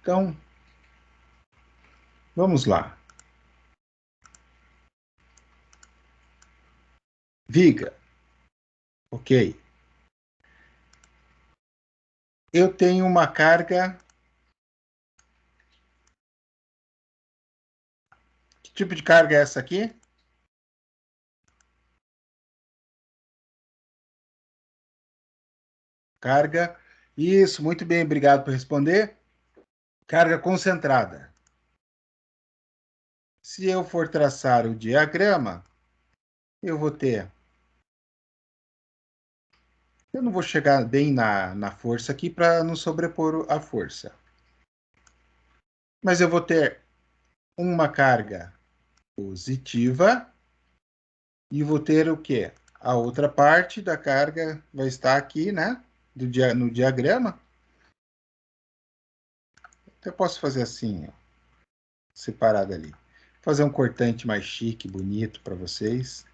Então, vamos lá. Viga. Ok. Eu tenho uma carga. Que tipo de carga é essa aqui? Carga. Isso, muito bem, obrigado por responder. Carga concentrada. Se eu for traçar o diagrama, eu vou ter. Eu não vou chegar bem na força aqui para não sobrepor a força. Mas eu vou ter uma carga positiva e vou ter o quê? A outra parte da carga vai estar aqui, né? No diagrama. Então, eu posso fazer assim, ó, separado ali. Vou fazer um cortante mais chique, bonito para vocês.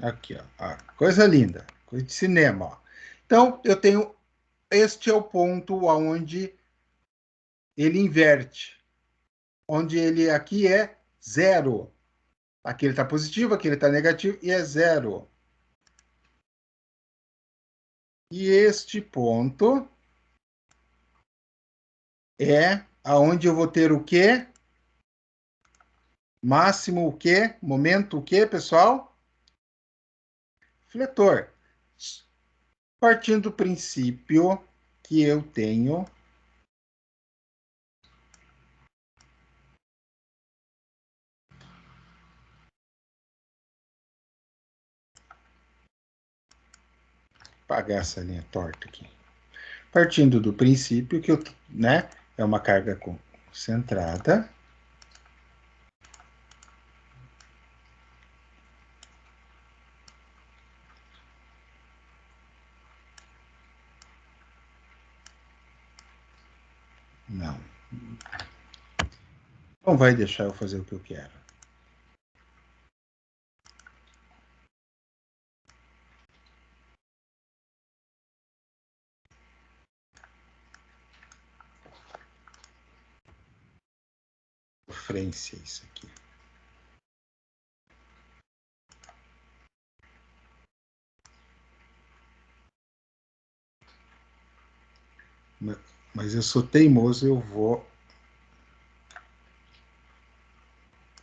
Aqui, ó. Coisa linda. Coisa de cinema, ó. Então, eu tenho. Este é o ponto onde ele inverte. Onde ele aqui é zero. Aqui ele está positivo, aqui ele está negativo e é zero. E este ponto é aonde eu vou ter o quê? Máximo o quê? Momento o quê, pessoal? Fletor. Partindo do princípio que eu tenho apagar essa linha torta aqui. Partindo do princípio que eu, né, é uma carga concentrada. Não. Não vai deixar eu fazer o que eu quero. Sofrência isso aqui. Mas eu sou teimoso, eu vou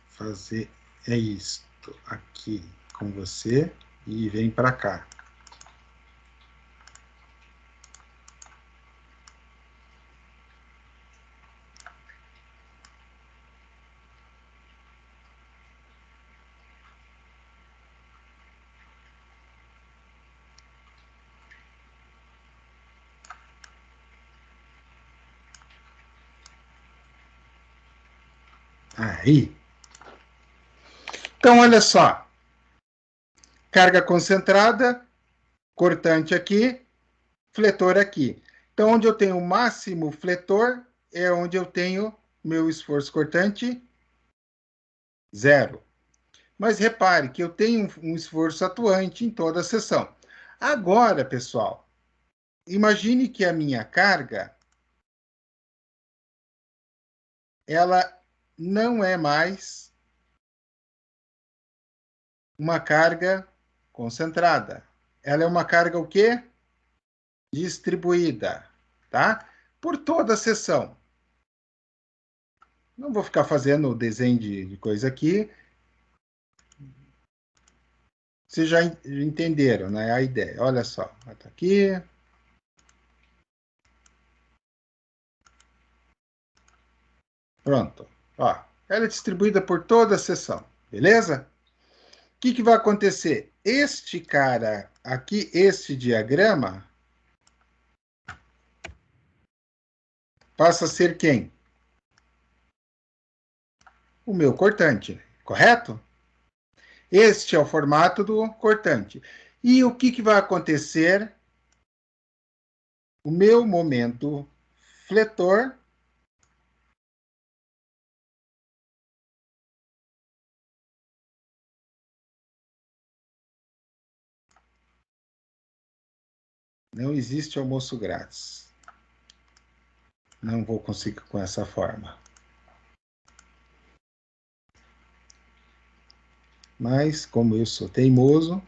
fazer isto aqui com você e vem para cá. Aí. Então, olha só. Carga concentrada, cortante aqui, fletor aqui. Então, onde eu tenho o máximo fletor, é onde eu tenho meu esforço cortante zero. Mas repare que eu tenho um esforço atuante em toda a seção. Agora, pessoal, imagine que a minha carga, ela não é mais uma carga concentrada. ela é uma carga o quê? Distribuída, tá? Por toda a seção. Não vou ficar fazendo o desenho de coisa aqui. Vocês já entenderam, né? A ideia. Olha só. Tá aqui. Pronto. Ó, ela é distribuída por toda a seção. Beleza? O que vai acontecer? Este cara aqui, este diagrama, passa a ser quem? O meu cortante, correto? Este é o formato do cortante. E o que vai acontecer? O meu momento fletor não existe almoço grátis. Não vou conseguir com essa forma. Mas, como eu sou teimoso,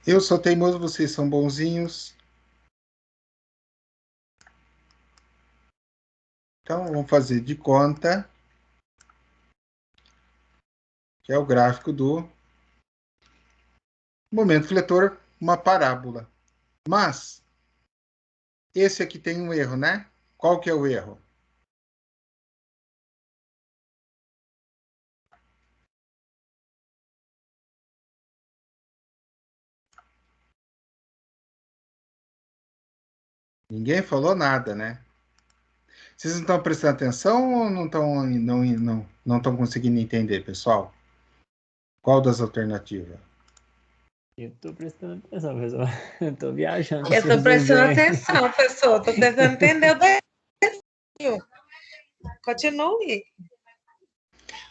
eu sou teimoso, vocês são bonzinhos. Então, vamos fazer de conta que é o gráfico do momento fletor, uma parábola. Mas, esse aqui tem um erro, né? Qual que é o erro? Ninguém falou nada, né? Vocês não estão prestando atenção ou não estão conseguindo entender, pessoal? Qual das alternativas? Eu estou prestando atenção, pessoal. Estou viajando. Eu estou prestando atenção, pessoal. Estou tentando entender o desenho. Continue.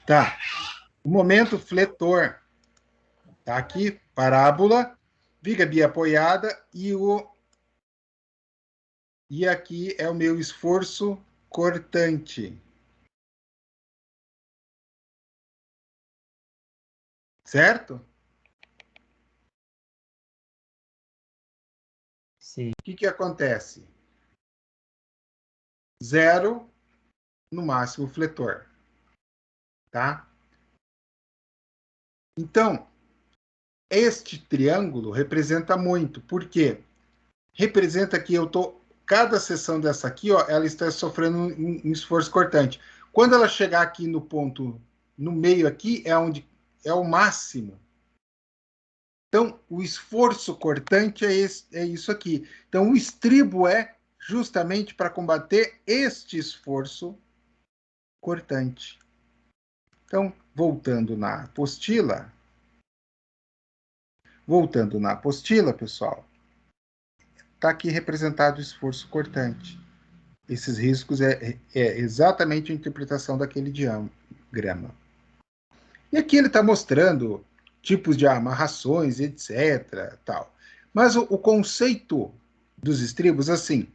Tá. O momento fletor. Tá aqui, parábola, viga biapoiada e aqui é o meu esforço cortante. Certo? Sim. O que acontece? 0 no máximo fletor. Tá? Então, este triângulo representa muito. Por quê? Representa que cada seção dessa aqui, ó, ela está sofrendo um esforço cortante. Quando ela chegar aqui no ponto, no meio aqui, é onde é o máximo. Então, o esforço cortante é isso aqui. Então, o estribo é justamente para combater este esforço cortante. Então, voltando na apostila, pessoal, está aqui representado o esforço cortante. Esses riscos é exatamente a interpretação daquele diagrama. E aqui ele está mostrando tipos de amarrações, etc. Tal. Mas o conceito dos estribos, assim,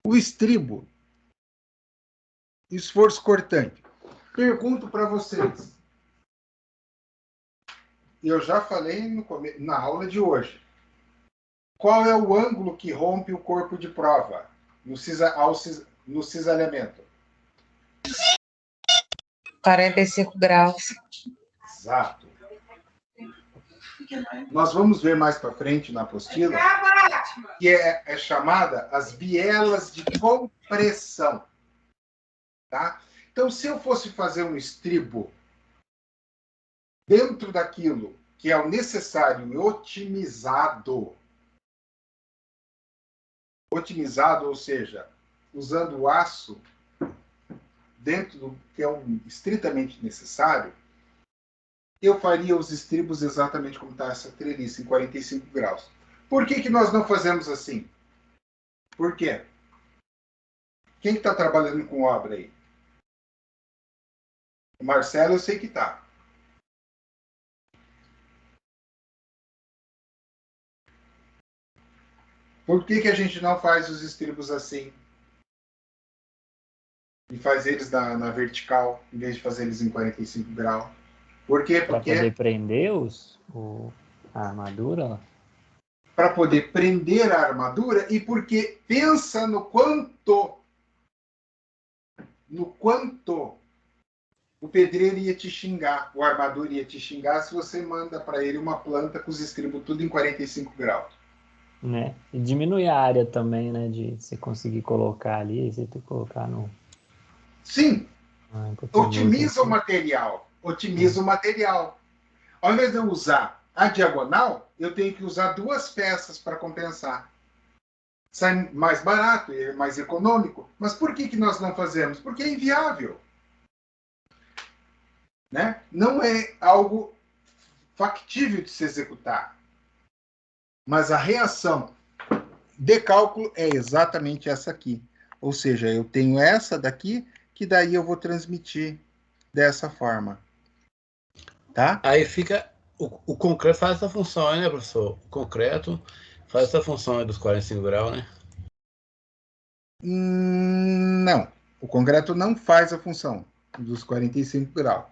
o estribo, esforço cortante. Pergunto para vocês. Eu já falei na aula de hoje. Qual é o ângulo que rompe o corpo de prova no cisalhamento? 45 graus. Exato. Nós vamos ver mais para frente na apostila, que é chamada as bielas de compressão. Tá? Então, se eu fosse fazer um estribo dentro daquilo que é o necessário e otimizado otimizado, ou seja, usando o aço dentro do que é estritamente necessário, eu faria os estribos exatamente como está essa treliça, em 45 graus. Por que nós não fazemos assim? Por quê? Quem está trabalhando com obra aí? O Marcelo, eu sei que está. Por que a gente não faz os estribos assim? E faz eles na vertical, em vez de fazer eles em 45 graus? Por quê? Para Porque poder prender a armadura? para poder prender a armadura e porque pensa no quanto o pedreiro ia te xingar, o armador ia te xingar se você manda para ele uma planta com os estribos tudo em 45 graus. Né? E diminui a área também, né? De você conseguir colocar ali, você tem que colocar no. Sim, otimiza o assim. material. Otimiza o material. Ao invés de eu usar a diagonal, eu tenho que usar 2 peças para compensar. Sai mais barato, é mais econômico. Mas por que nós não fazemos? Porque é inviável. Né? Não é algo factível de se executar. Mas a reação de cálculo é exatamente essa aqui. Ou seja, eu tenho essa daqui, que daí eu vou transmitir dessa forma. Tá? Aí fica. O concreto faz essa função, né, professor? O concreto faz essa função aí dos 45 graus, né? Não. O concreto não faz a função dos 45 graus.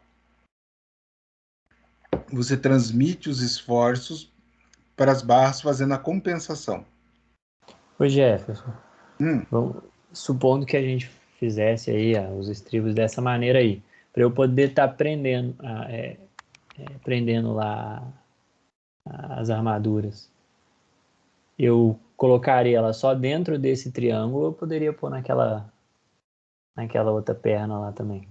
Você transmite os esforços para as barras fazendo a compensação. Ô Jefferson, supondo que a gente fizesse aí os estribos dessa maneira aí, para eu poder estar prendendo lá as armaduras, eu colocaria ela só dentro desse triângulo ou eu poderia pôr naquela outra perna lá também?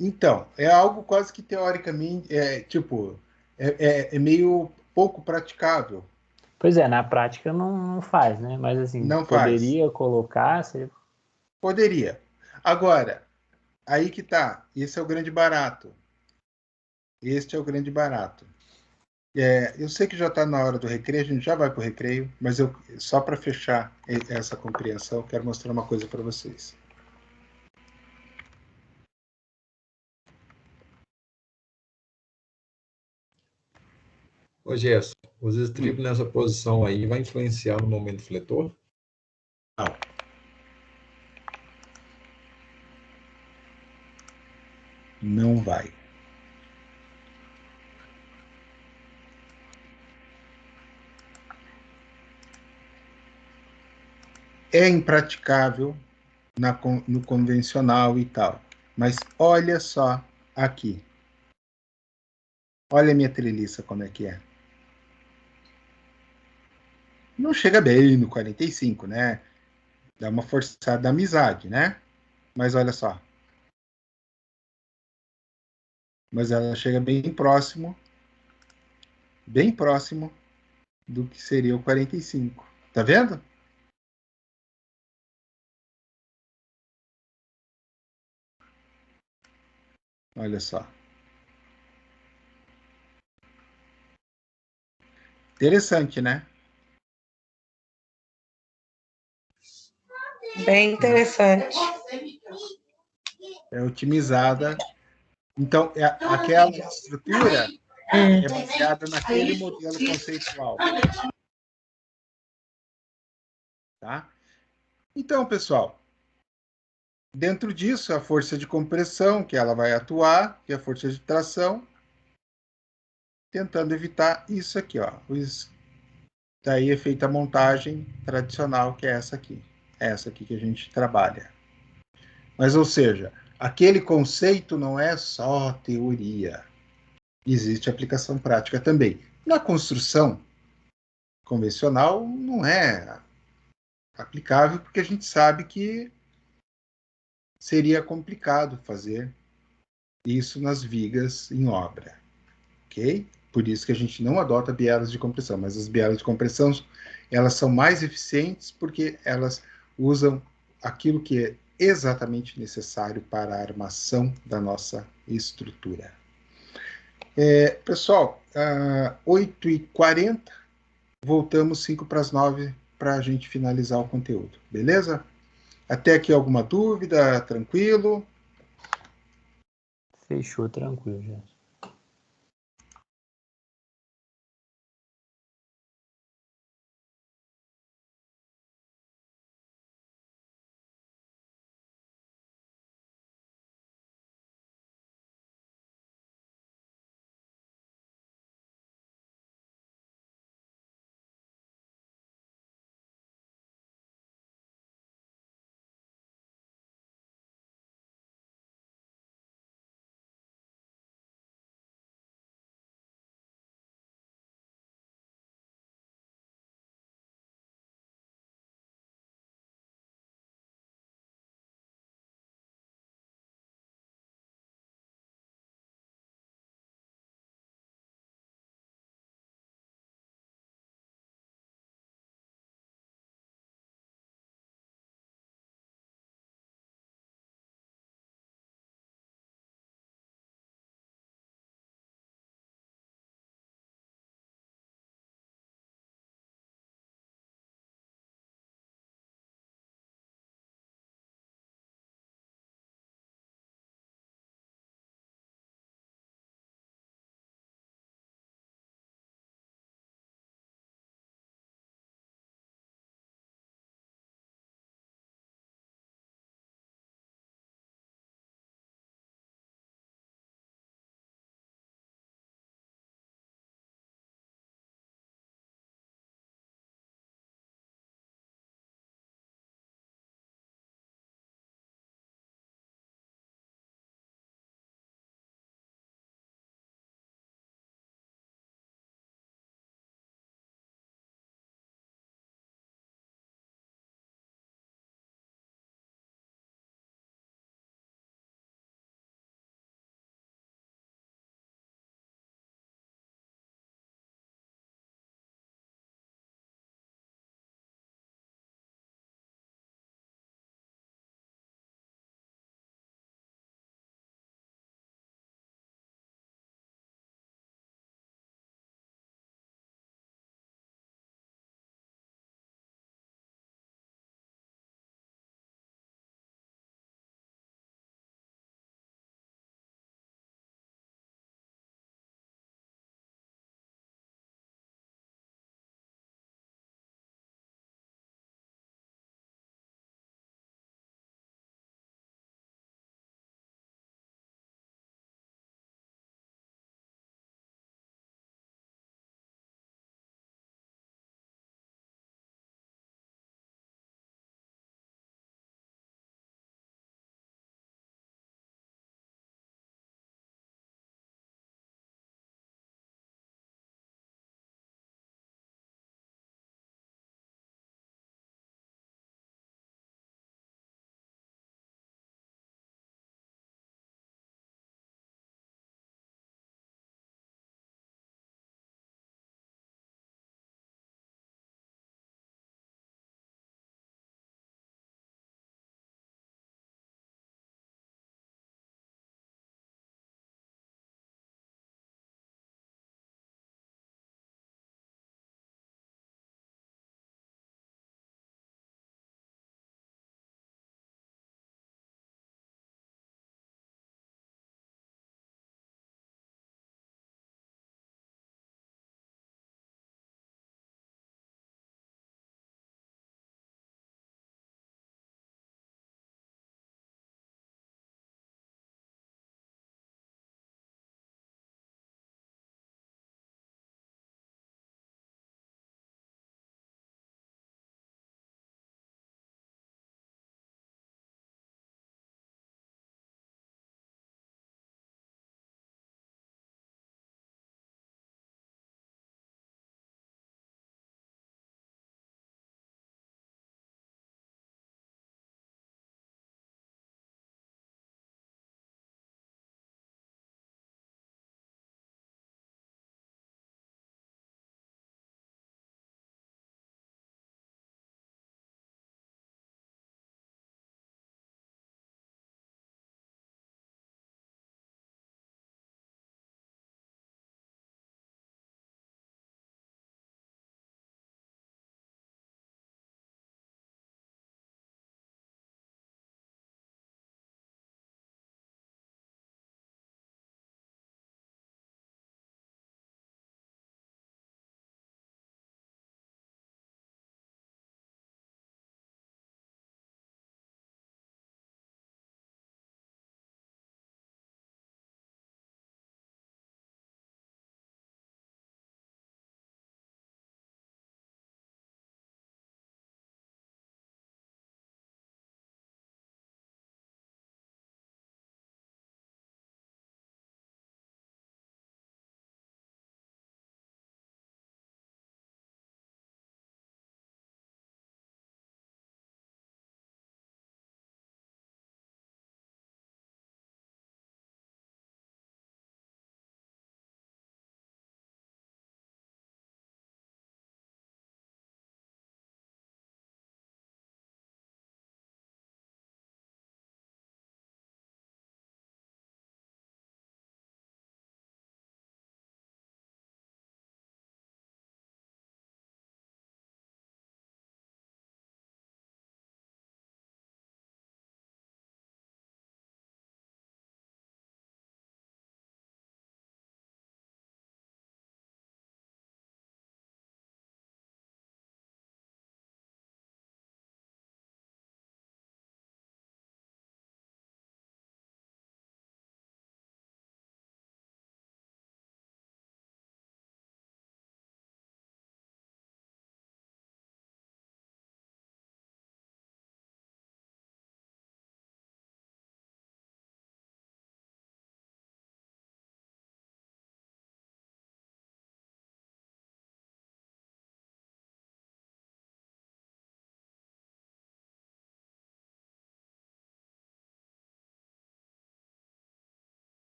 Então, é algo quase que teoricamente, é meio pouco praticável. Pois é, na prática não faz, né? Mas assim, Não faz. poderia colocar, seria... Poderia. Agora, aí que tá. Esse é o grande barato. Este é o grande barato. Eu sei que já está na hora do recreio, a gente já vai para o recreio, mas só para fechar essa compreensão, quero mostrar uma coisa para vocês. Ô Gerson, os estribos nessa posição aí vai influenciar no momento fletor? Não. Não vai. É impraticável no convencional e tal. Mas olha só aqui. Olha a minha treliça como é que é. Não chega bem no 45, né? Dá uma forçada da amizade, né? Mas olha só. Mas ela chega bem próximo do que seria o 45. Tá vendo? Olha só. Interessante, né? Bem interessante. É otimizada. Então, aquela estrutura é baseada naquele modelo conceitual. Tá? Então, pessoal, dentro disso, a força de compressão, que ela vai atuar, que é a força de tração, tentando evitar isso aqui, ó. Daí é feita a montagem tradicional, que é essa aqui. É essa aqui que a gente trabalha. Mas, ou seja, aquele conceito não é só teoria. Existe aplicação prática também. Na construção convencional, não é aplicável, porque a gente sabe que seria complicado fazer isso nas vigas em obra. Ok? Por isso que a gente não adota bielas de compressão, mas as bielas de compressão, elas são mais eficientes porque elas usam aquilo que é exatamente necessário para a armação da nossa estrutura. Pessoal, 8h40, voltamos 8h55 para a gente finalizar o conteúdo, beleza? Até aqui alguma dúvida? Tranquilo? Fechou, tranquilo, já.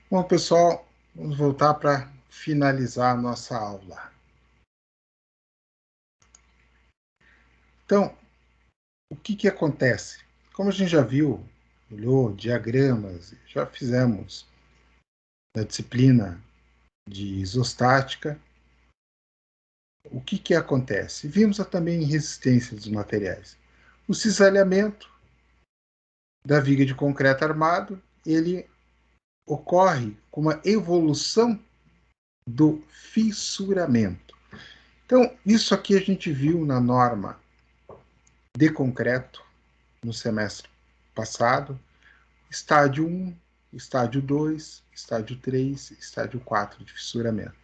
Bom, pessoal, vamos voltar para finalizar a nossa aula. Então, o que acontece? Como a gente já viu, olhou diagramas, já fizemos na disciplina de isostática, o que acontece? Vimos também resistência dos materiais. O cisalhamento da viga de concreto armado, ele ocorre com uma evolução do fissuramento. Então, isso aqui a gente viu na norma de concreto no semestre passado, estádio 1, estádio 2, estádio 3, estádio 4 de fissuramento.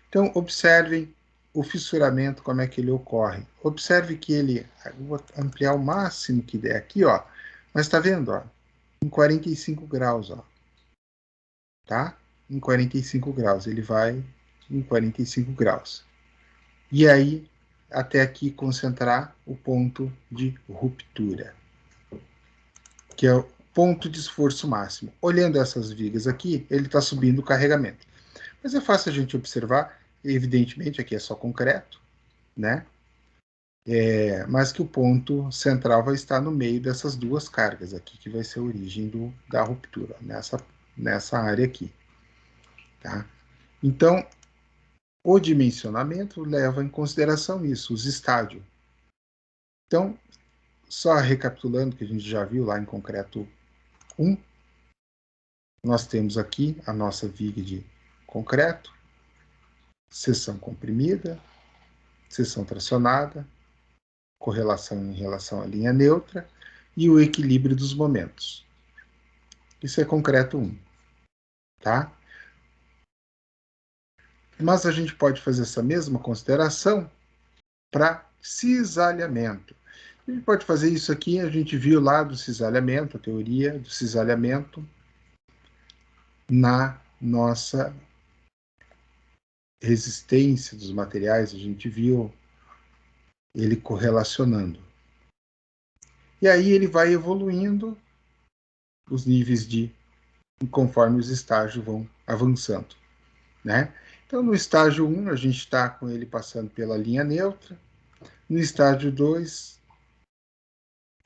Então, observem o fissuramento, como é que ele ocorre. Observe que ele, vou ampliar o máximo que der aqui, ó, mas está vendo, ó, em 45 graus, ó, tá? Em 45 graus, ele vai em 45 graus. E aí, até aqui, concentrar o ponto de ruptura, que é o ponto de esforço máximo. Olhando essas vigas aqui, ele está subindo o carregamento. Mas é fácil a gente observar, evidentemente, aqui é só concreto, né? Mas que o ponto central vai estar no meio dessas duas cargas aqui, que vai ser a origem da ruptura, nessa área aqui. Tá? Então, o dimensionamento leva em consideração isso, os estádios. Então, só recapitulando que a gente já viu lá em concreto 1, nós temos aqui a nossa viga de concreto, seção comprimida, seção tracionada, correlação em relação à linha neutra e o equilíbrio dos momentos. Isso é concreto 1. Tá? Mas a gente pode fazer essa mesma consideração para cisalhamento. A gente pode fazer isso aqui, a gente viu lá do cisalhamento, a teoria do cisalhamento, na nossa resistência dos materiais, a gente viu ele correlacionando. E aí ele vai evoluindo os níveis conforme os estágios vão avançando, né? Então, no estágio 1, a gente está com ele passando pela linha neutra. No estágio 2,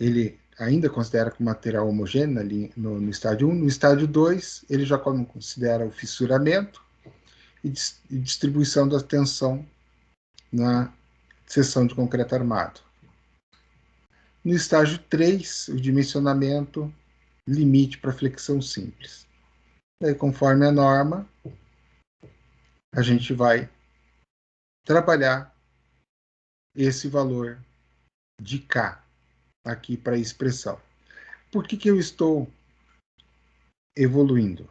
ele ainda considera como material homogêneo no estádio 1. No estágio 2, ele já considera o fissuramento e distribuição da tensão na seção de concreto armado. No estágio 3, o dimensionamento limite para flexão simples. Daí, conforme a norma, a gente vai trabalhar esse valor de K aqui para a expressão. Por que eu estou evoluindo?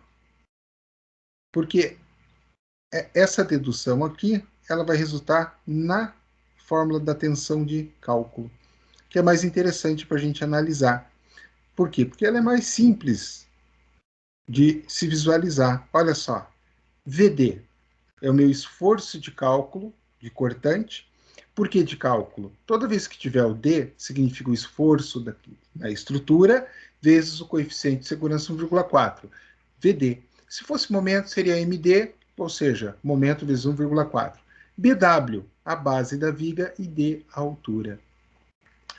Porque essa dedução aqui, ela vai resultar na fórmula da tensão de cálculo, que é mais interessante para a gente analisar. Por quê? Porque ela é mais simples de se visualizar. Olha só, VD é o meu esforço de cálculo de cortante. Por que de cálculo? Toda vez que tiver o D, significa o esforço da estrutura, vezes o coeficiente de segurança 1,4. VD. Se fosse momento, seria MD, ou seja, momento vezes 1,4. BW, a base da viga, e D, a altura.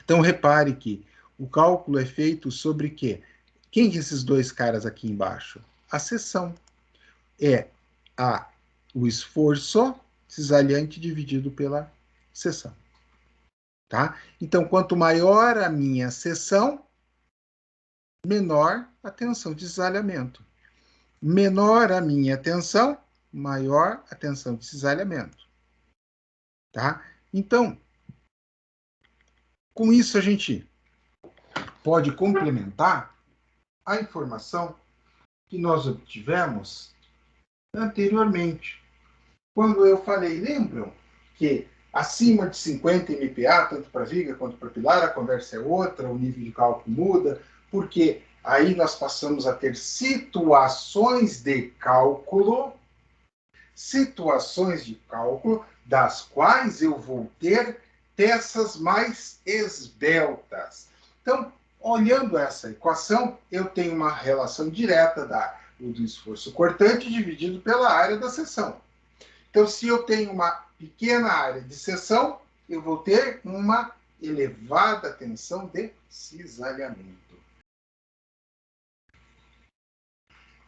Então, repare que o cálculo é feito sobre quê? Quem que esses dois caras aqui embaixo? A seção. É o esforço cisalhante dividido pela seção. Tá? Então, quanto maior a minha seção, menor a tensão de cisalhamento. Menor a minha tensão, maior a tensão de cisalhamento. Tá? Então, com isso a gente pode complementar a informação que nós obtivemos anteriormente. Quando eu falei, lembram que acima de 50 MPa, tanto para viga quanto para pilar, a conversa é outra, o nível de cálculo muda, porque aí nós passamos a ter situações de cálculo, das quais eu vou ter peças mais esbeltas. Então, olhando essa equação, eu tenho uma relação direta da o do esforço cortante dividido pela área da seção. Então, se eu tenho uma pequena área de seção, eu vou ter uma elevada tensão de cisalhamento.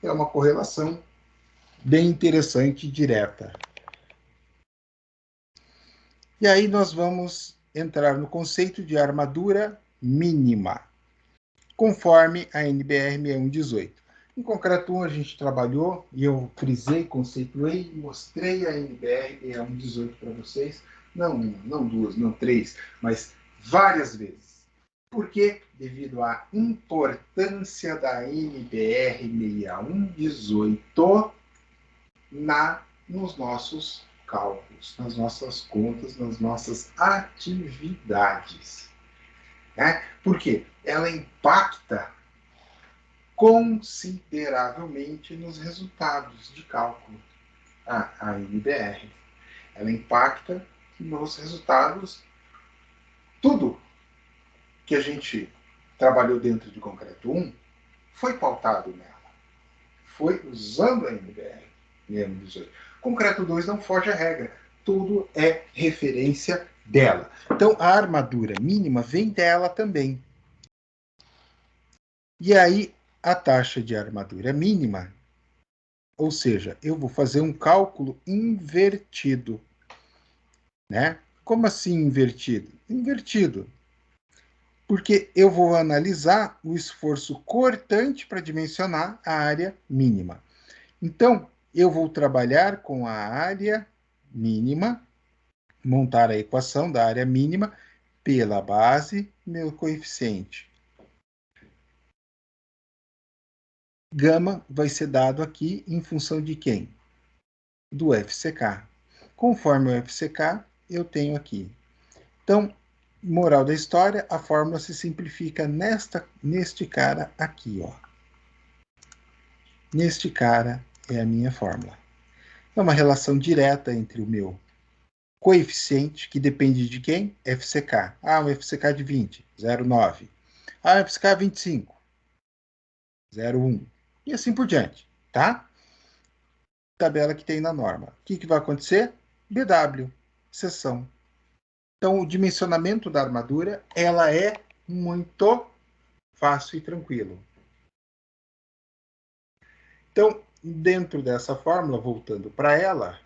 É uma correlação bem interessante e direta. E aí nós vamos entrar no conceito de armadura mínima, conforme a NBR 6118. Em concreto 1 a gente trabalhou, e eu frisei, conceituei, mostrei a NBR 6118 para vocês, não duas, não três, mas várias vezes. Por quê? Devido à importância da NBR 6118 nos nossos cálculos, nas nossas contas, nas nossas atividades. Né? Por quê? Ela impacta consideravelmente nos resultados de cálculo, a NBR. Ela impacta nos resultados, tudo que a gente trabalhou dentro de concreto 1 foi pautado nela. Foi usando a NBR. Concreto 2 não foge à regra. Tudo é referência dela. Então, a armadura mínima vem dela também. E aí, a taxa de armadura mínima, ou seja, eu vou fazer um cálculo invertido. Né? Como assim invertido? Invertido. Porque eu vou analisar o esforço cortante para dimensionar a área mínima. Então, eu vou trabalhar com a área mínima, montar a equação da área mínima pela base, meu coeficiente. Gama vai ser dado aqui em função de quem? Do FCK. Conforme o FCK, eu tenho aqui. Então, moral da história, a fórmula se simplifica neste cara aqui, ó. Neste cara é a minha fórmula. É uma relação direta entre o meu coeficiente, que depende de quem? FCK. Ah, um FCK de 20, 0,9. Ah, um FCK 25, 0,1. E assim por diante, tá? Tabela que tem na norma. O que vai acontecer? BW, seção. Então, o dimensionamento da armadura, ela é muito fácil e tranquilo. Então, dentro dessa fórmula, voltando para ela,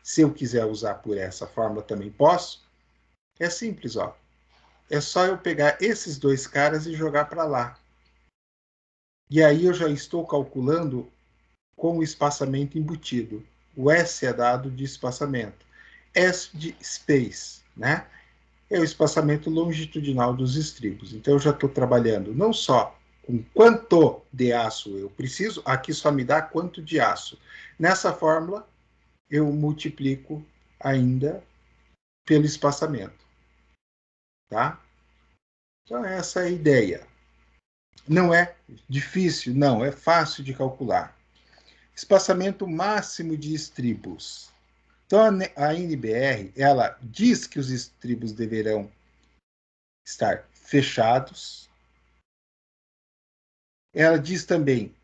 se eu quiser usar por essa fórmula também posso, é simples, ó. É só eu pegar esses dois caras e jogar para lá. E aí eu já estou calculando com o espaçamento embutido. O S é dado de espaçamento. S de space, né? É o espaçamento longitudinal dos estribos. Então eu já estou trabalhando não só com quanto de aço eu preciso, aqui só me dá quanto de aço. Nessa fórmula, eu multiplico ainda pelo espaçamento. Tá? Então essa é a ideia. Não é difícil, não, é fácil de calcular. Espaçamento máximo de estribos. Então, a NBR, ela diz que os estribos deverão estar fechados. Ela diz também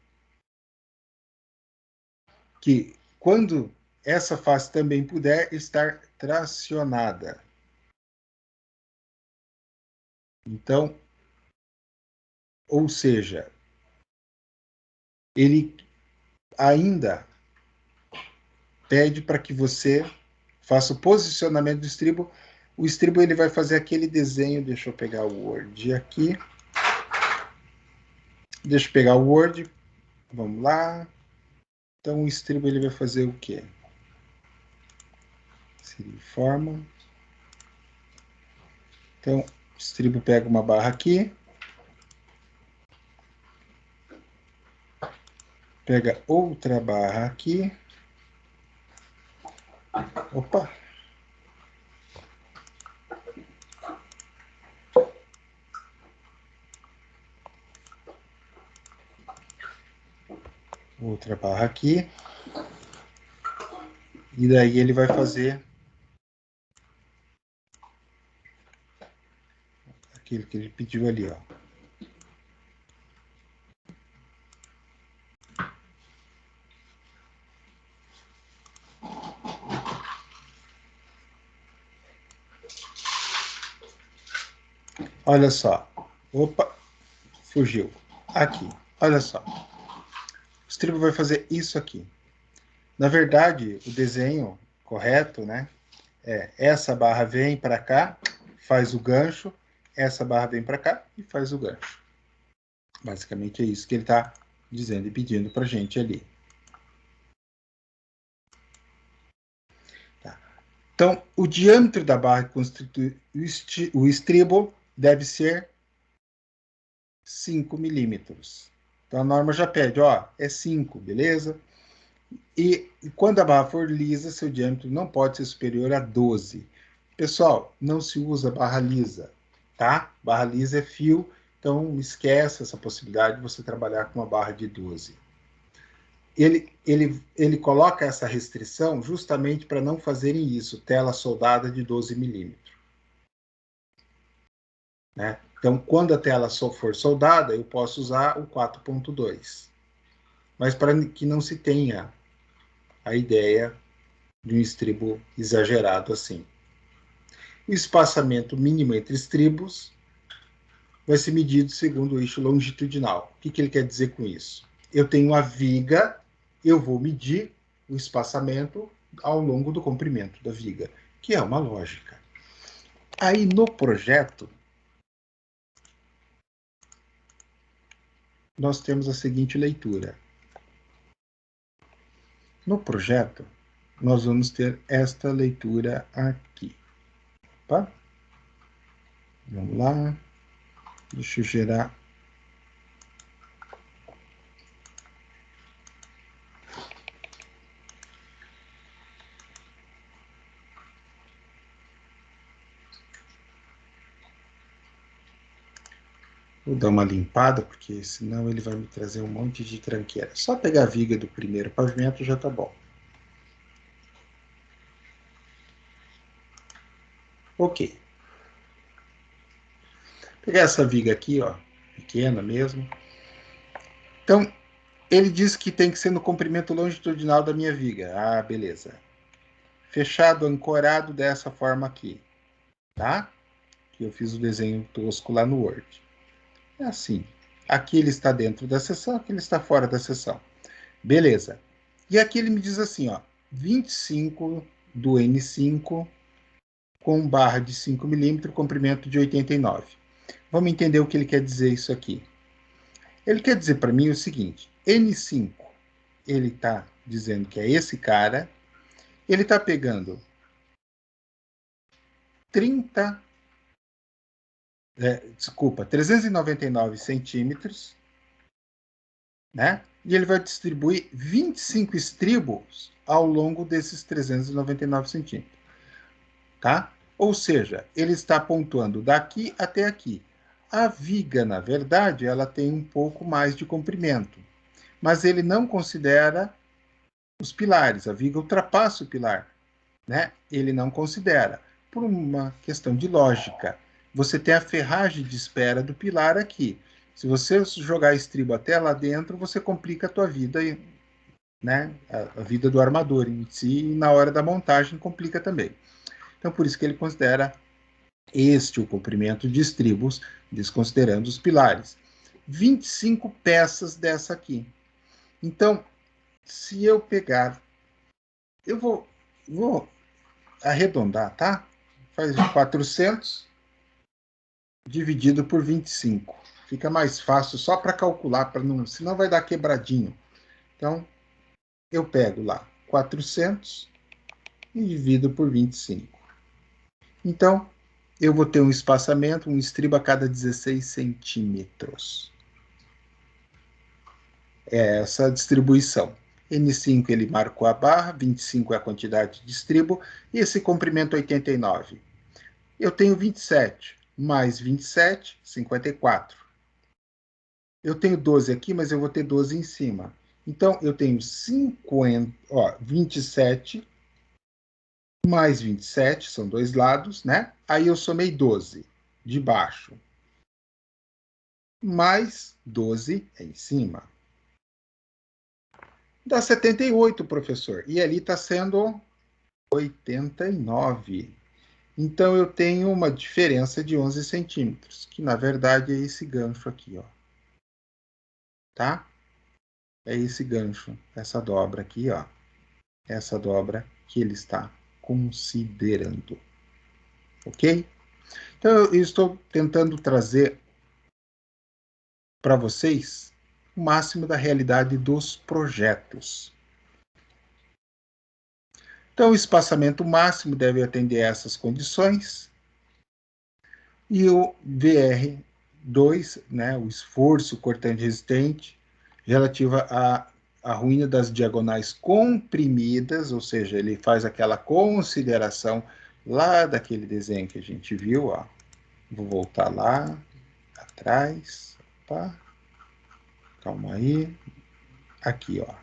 que quando essa face também puder estar tracionada. Então, ou seja, ele ainda pede para que você faça o posicionamento do estribo. O estribo ele vai fazer aquele desenho, deixa eu pegar o Word aqui. Deixa eu pegar o Word, vamos lá. Então o estribo ele vai fazer o quê? Forma. Então o estribo pega uma barra aqui. Pega outra barra aqui. Opa! Outra barra aqui. E daí ele vai fazer aquilo que ele pediu ali, ó. Olha só. Opa, fugiu. Aqui, olha só. O estribo vai fazer isso aqui. Na verdade, o desenho correto, né? Essa barra vem para cá, faz o gancho, essa barra vem para cá e faz o gancho. Basicamente é isso que ele está dizendo e pedindo para a gente ali. Tá. Então, o diâmetro da barra que constitui o estribo deve ser 5 milímetros. Então, a norma já pede, ó, é 5, beleza? E quando a barra for lisa, seu diâmetro não pode ser superior a 12. Pessoal, não se usa barra lisa, tá? Barra lisa é fio, então esquece essa possibilidade de você trabalhar com uma barra de 12. Ele coloca essa restrição justamente para não fazerem isso, tela soldada de 12 milímetros. Né? Então, quando a tela for soldada, eu posso usar o 4.2. Mas para que não se tenha a ideia de um estribo exagerado assim. O espaçamento mínimo entre estribos vai ser medido segundo o eixo longitudinal. O que ele quer dizer com isso? Eu tenho uma viga, eu vou medir o espaçamento ao longo do comprimento da viga, que é uma lógica. Aí no projeto, nós temos a seguinte leitura. No projeto, nós vamos ter esta leitura aqui. Opa. Vamos lá. Deixa eu gerar. Vou dar uma limpada, porque senão ele vai me trazer um monte de tranqueira. Só pegar a viga do primeiro pavimento já tá bom. Ok. Pegar essa viga aqui, ó, pequena mesmo. Então, ele diz que tem que ser no comprimento longitudinal da minha viga. Ah, beleza. Fechado, ancorado dessa forma aqui. Tá? Que eu fiz o desenho tosco lá no Word. É assim. Aqui ele está dentro da seção, aqui ele está fora da seção. Beleza. E aqui ele me diz assim, ó, 25 do N5 com barra de 5 milímetros, comprimento de 89. Vamos entender o que ele quer dizer isso aqui. Ele quer dizer para mim o seguinte, N5, ele está dizendo que é esse cara, ele está pegando 399 centímetros, né? E ele vai distribuir 25 estribos ao longo desses 399 centímetros. Tá? Ou seja, ele está pontuando daqui até aqui. A viga, na verdade, ela tem um pouco mais de comprimento, mas ele não considera os pilares. A viga ultrapassa o pilar, né? Ele não considera, por uma questão de lógica. Você tem a ferragem de espera do pilar aqui. Se você jogar estribo até lá dentro, você complica a tua vida, né? A vida do armador em si, e na hora da montagem complica também. Então, por isso que ele considera este o comprimento de estribos, desconsiderando os pilares. 25 peças dessa aqui. Então, se eu pegar... Eu vou arredondar, tá? Faz 400 dividido por 25. Fica mais fácil só para calcular, para não, senão vai dar quebradinho. Então, eu pego lá 400 e divido por 25. Então, eu vou ter um espaçamento, um estribo a cada 16 centímetros. É essa a distribuição. N5 ele marcou a barra, 25 é a quantidade de estribo, e esse comprimento 89. Eu tenho 27, mais 27, 54. Eu tenho 12 aqui, mas eu vou ter 12 em cima. Então, eu tenho 27 mais 27, são dois lados, né? Aí eu somei 12 de baixo. Mais 12 em cima. Dá 78, professor. E ali está sendo 89. Então, eu tenho uma diferença de 11 centímetros, que na verdade é esse gancho aqui, ó. Tá? É esse gancho, essa dobra aqui, ó. Essa dobra que ele está considerando. Ok? Então, eu estou tentando trazer para vocês o máximo da realidade dos projetos. Então, o espaçamento máximo deve atender a essas condições. E o VR2, né, o esforço cortante resistente, relativa à ruína das diagonais comprimidas, ou seja, ele faz aquela consideração lá daquele desenho que a gente viu, ó. Vou voltar lá, atrás, opa, calma aí, aqui, ó,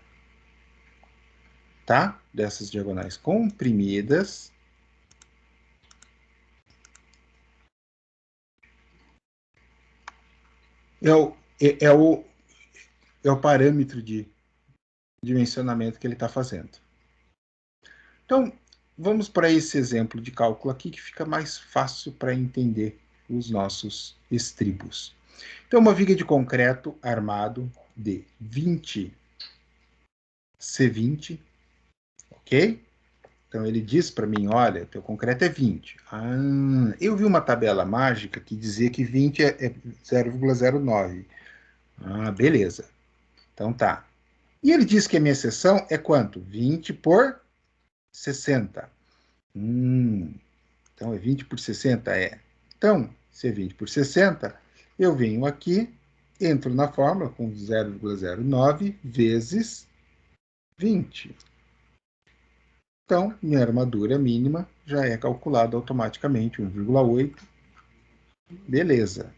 tá? Dessas diagonais comprimidas. É o parâmetro de dimensionamento que ele está fazendo. Então, vamos para esse exemplo de cálculo aqui, que fica mais fácil para entender os nossos estribos. Então, uma viga de concreto armado de 20 C20, ok? Então, ele diz para mim, olha, teu concreto é 20. Ah, eu vi uma tabela mágica que dizia que 20 é 0,09. Ah, beleza. Então, tá. E ele diz que a minha seção é quanto? 20 por 60. Então, é 20 por 60? É. Então, se é 20 por 60, eu venho aqui, entro na fórmula com 0,09 vezes 20. Então, minha armadura mínima já é calculada automaticamente, 1,8. Beleza.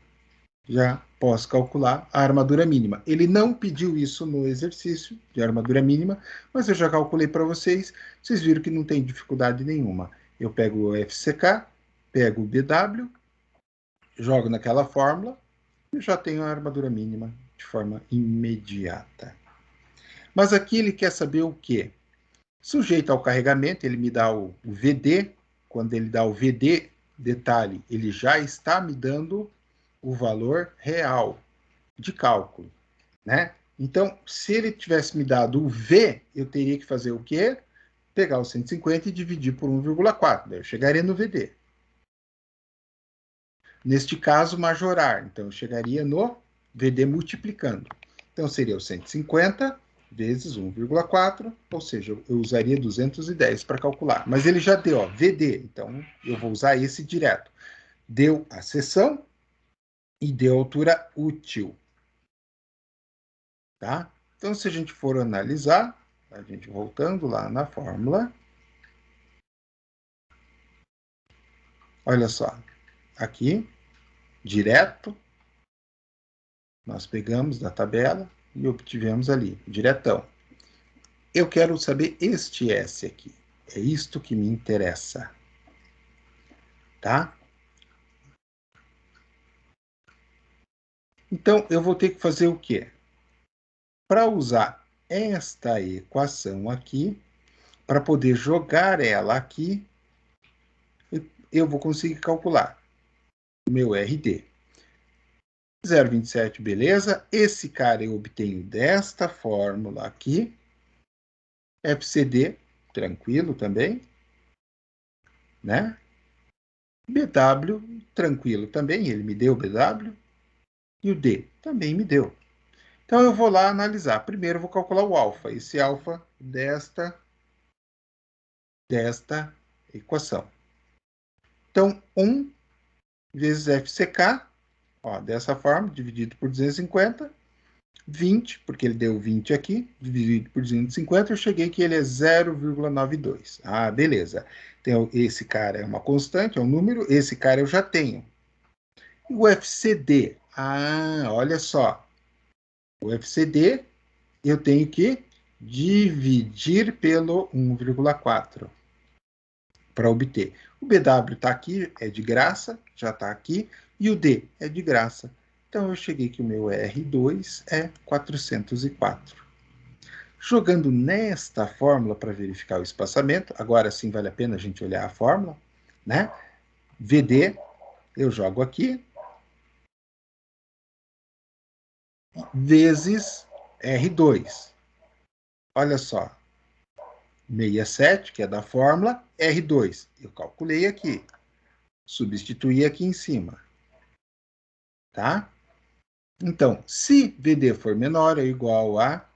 Já posso calcular a armadura mínima. Ele não pediu isso no exercício de armadura mínima, mas eu já calculei para vocês. Vocês viram que não tem dificuldade nenhuma. Eu pego o FCK, pego o BW, jogo naquela fórmula e já tenho a armadura mínima de forma imediata. Mas aqui ele quer saber o quê? Sujeito ao carregamento, ele me dá o VD. Quando ele dá o VD, detalhe, ele já está me dando o valor real de cálculo, né? Então, se ele tivesse me dado o V, eu teria que fazer o quê? Pegar o 150 e dividir por 1,4. Daí eu chegaria no VD. Neste caso, majorar. Então, eu chegaria no VD multiplicando. Então, seria o 150 vezes 1,4, ou seja, eu usaria 210 para calcular. Mas ele já deu, ó, VD, então eu vou usar esse direto. Deu a seção e deu a altura útil. Tá? Então, se a gente for analisar, a gente voltando lá na fórmula, olha só, aqui, direto, nós pegamos da tabela e obtivemos ali, diretão. Eu quero saber este S aqui. É isto que me interessa. Tá? Então, eu vou ter que fazer o quê? Para usar esta equação aqui, para poder jogar ela aqui, eu vou conseguir calcular o meu RD. 0,27, beleza? Esse cara eu obtenho desta fórmula aqui. FCD, tranquilo também. Né? BW, tranquilo também. Ele me deu o BW. E o D também me deu. Então, eu vou lá analisar. Primeiro, eu vou calcular o alfa. Esse alfa desta equação. Então, 1 vezes FCK, ó, dessa forma, dividido por 250, 20, porque ele deu 20 aqui, dividido por 250, eu cheguei que ele é 0,92. Ah, beleza. Então, esse cara é uma constante, é um número, esse cara eu já tenho. E o FCD? Ah, olha só. O FCD eu tenho que dividir pelo 1,4 para obter. O BW está aqui, é de graça, já está aqui, e o D é de graça. Então, eu cheguei que o meu R2 é 404. Jogando nesta fórmula para verificar o espaçamento, agora sim vale a pena a gente olhar a fórmula, né? VD, eu jogo aqui, vezes R2. Olha só, 67, que é da fórmula, R2. Eu calculei aqui, substituí aqui em cima. Tá? Então, se VD for menor ou igual a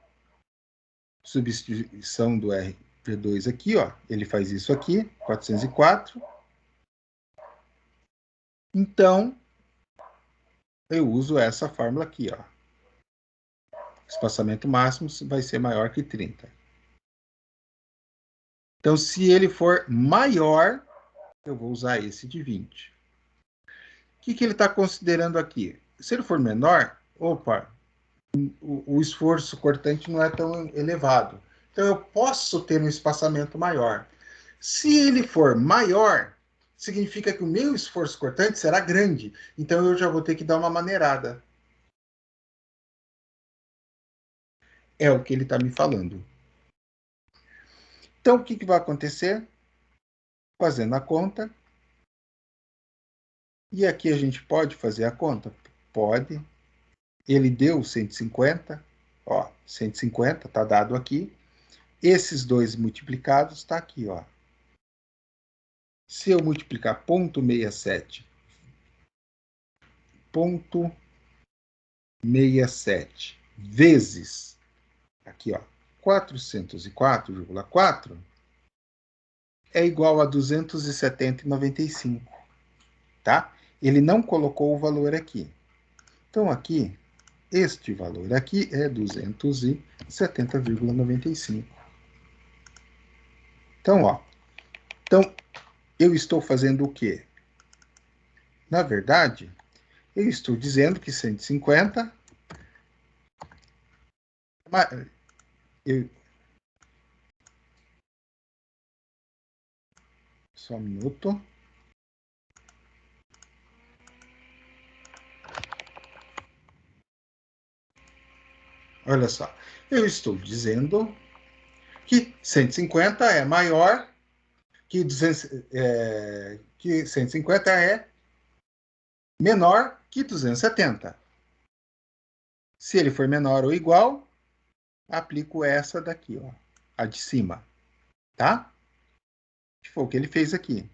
substituição do R2 aqui, ó, ele faz isso aqui, 404. Então, eu uso essa fórmula aqui, ó. Espaçamento máximo vai ser maior que 30. Então, se ele for maior, eu vou usar esse de 20. O que ele está considerando aqui? Se ele for menor, opa, o esforço cortante não é tão elevado. Então, eu posso ter um espaçamento maior. Se ele for maior, significa que o meu esforço cortante será grande. Então, eu já vou ter que dar uma maneirada. É o que ele está me falando. Então, o que vai acontecer? Fazendo a conta. E aqui a gente pode fazer a conta? Pode. Ele deu 150. Ó, 150 está dado aqui. Esses dois multiplicados está aqui, ó. Se eu multiplicar 0,67, 0,67 vezes, aqui, ó, 404,4 é igual a 270,95, tá? Ele não colocou o valor aqui. Então, aqui, este valor aqui é 270,95. Então, ó, eu estou fazendo o quê? Na verdade, eu estou dizendo que 150... Só um minuto. Olha só, eu estou dizendo que 150 é maior que 150 é menor que 270. Se ele for menor ou igual, aplico essa daqui, ó, a de cima, tá? Que foi o que ele fez aqui.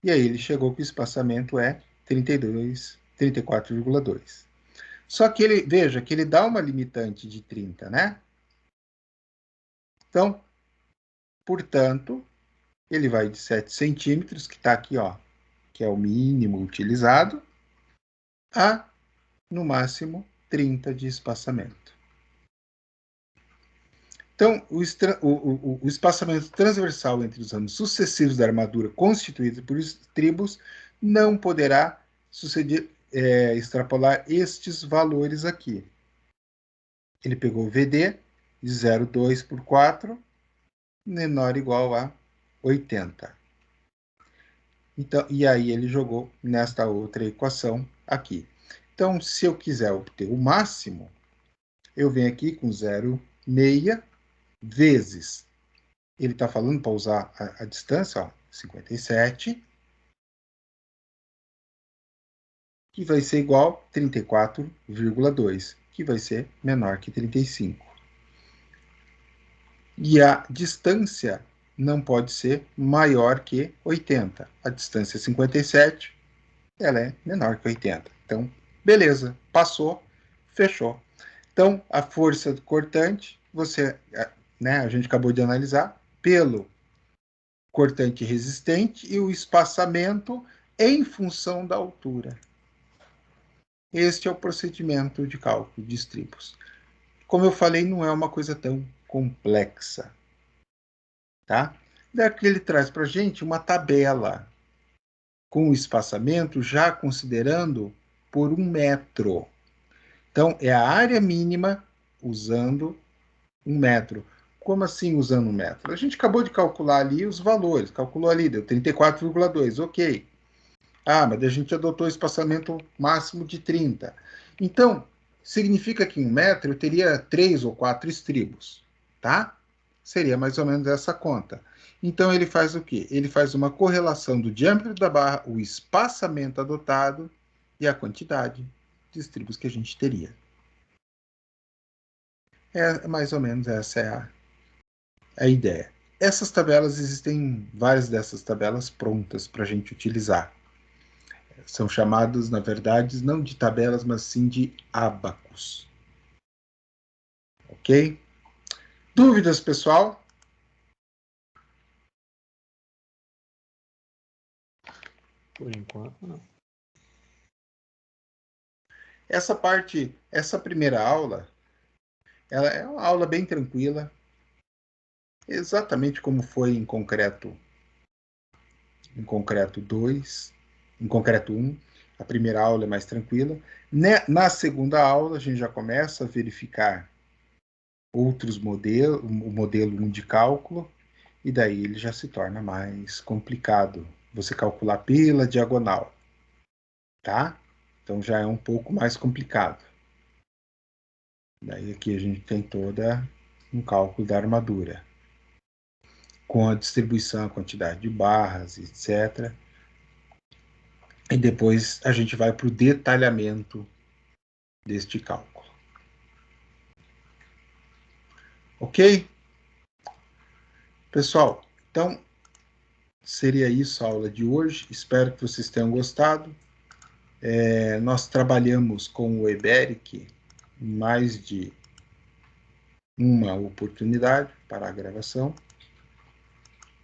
E aí ele chegou que o espaçamento é 34,2. Só que ele, veja, que ele dá uma limitante de 30, né? Então, portanto, ele vai de 7 centímetros, que está aqui, ó, que é o mínimo utilizado, a, no máximo, 30 de espaçamento. Então, o espaçamento transversal entre os ramos sucessivos da armadura constituído por estribos não poderá extrapolar estes valores aqui. Ele pegou o VD de 0,2 por 4, menor ou igual a 80. Então, e aí ele jogou nesta outra equação aqui. Então, se eu quiser obter o máximo, eu venho aqui com 0,6 vezes. Ele está falando para usar a distância, ó, 57, que vai ser igual a 34,2, que vai ser menor que 35. E a distância não pode ser maior que 80. A distância é 57, ela é menor que 80. Então, beleza, passou, fechou. Então, a força cortante, a gente acabou de analisar, pelo cortante resistente e o espaçamento em função da altura. Este é o procedimento de cálculo de estribos. Como eu falei, não é uma coisa tão complexa. Tá? Daqui ele traz para a gente uma tabela com o espaçamento já considerando por 1 metro. Então, é a área mínima usando 1 metro. Como assim usando 1 metro? A gente acabou de calcular ali os valores. Calculou ali, deu 34,2, ok. Ah, mas a gente adotou o espaçamento máximo de 30. Então, significa que em 1 metro eu teria 3 ou 4 estribos, tá? Seria mais ou menos essa conta. Então, ele faz o quê? Ele faz uma correlação do diâmetro da barra, o espaçamento adotado e a quantidade de estribos que a gente teria. Mais ou menos essa é a ideia. Essas tabelas, existem várias dessas tabelas prontas para a gente utilizar. São chamadas, na verdade, não de tabelas, mas sim de ábacos. Ok? Dúvidas, pessoal? Por enquanto, não. Essa primeira aula, ela é uma aula bem tranquila, exatamente como foi em concreto 2, em concreto 1. A primeira aula é mais tranquila. Na segunda aula, a gente já começa a verificar outros modelos, o modelo 1 de cálculo, e daí ele já se torna mais complicado. Você calcular pela diagonal, tá? Então já é um pouco mais complicado. Daí aqui a gente tem toda um cálculo da armadura, com a distribuição, a quantidade de barras, etc. E depois a gente vai para o detalhamento deste cálculo. Ok? Pessoal, então seria isso a aula de hoje. Espero que vocês tenham gostado. Nós trabalhamos com o Eberic em mais de uma oportunidade para a gravação.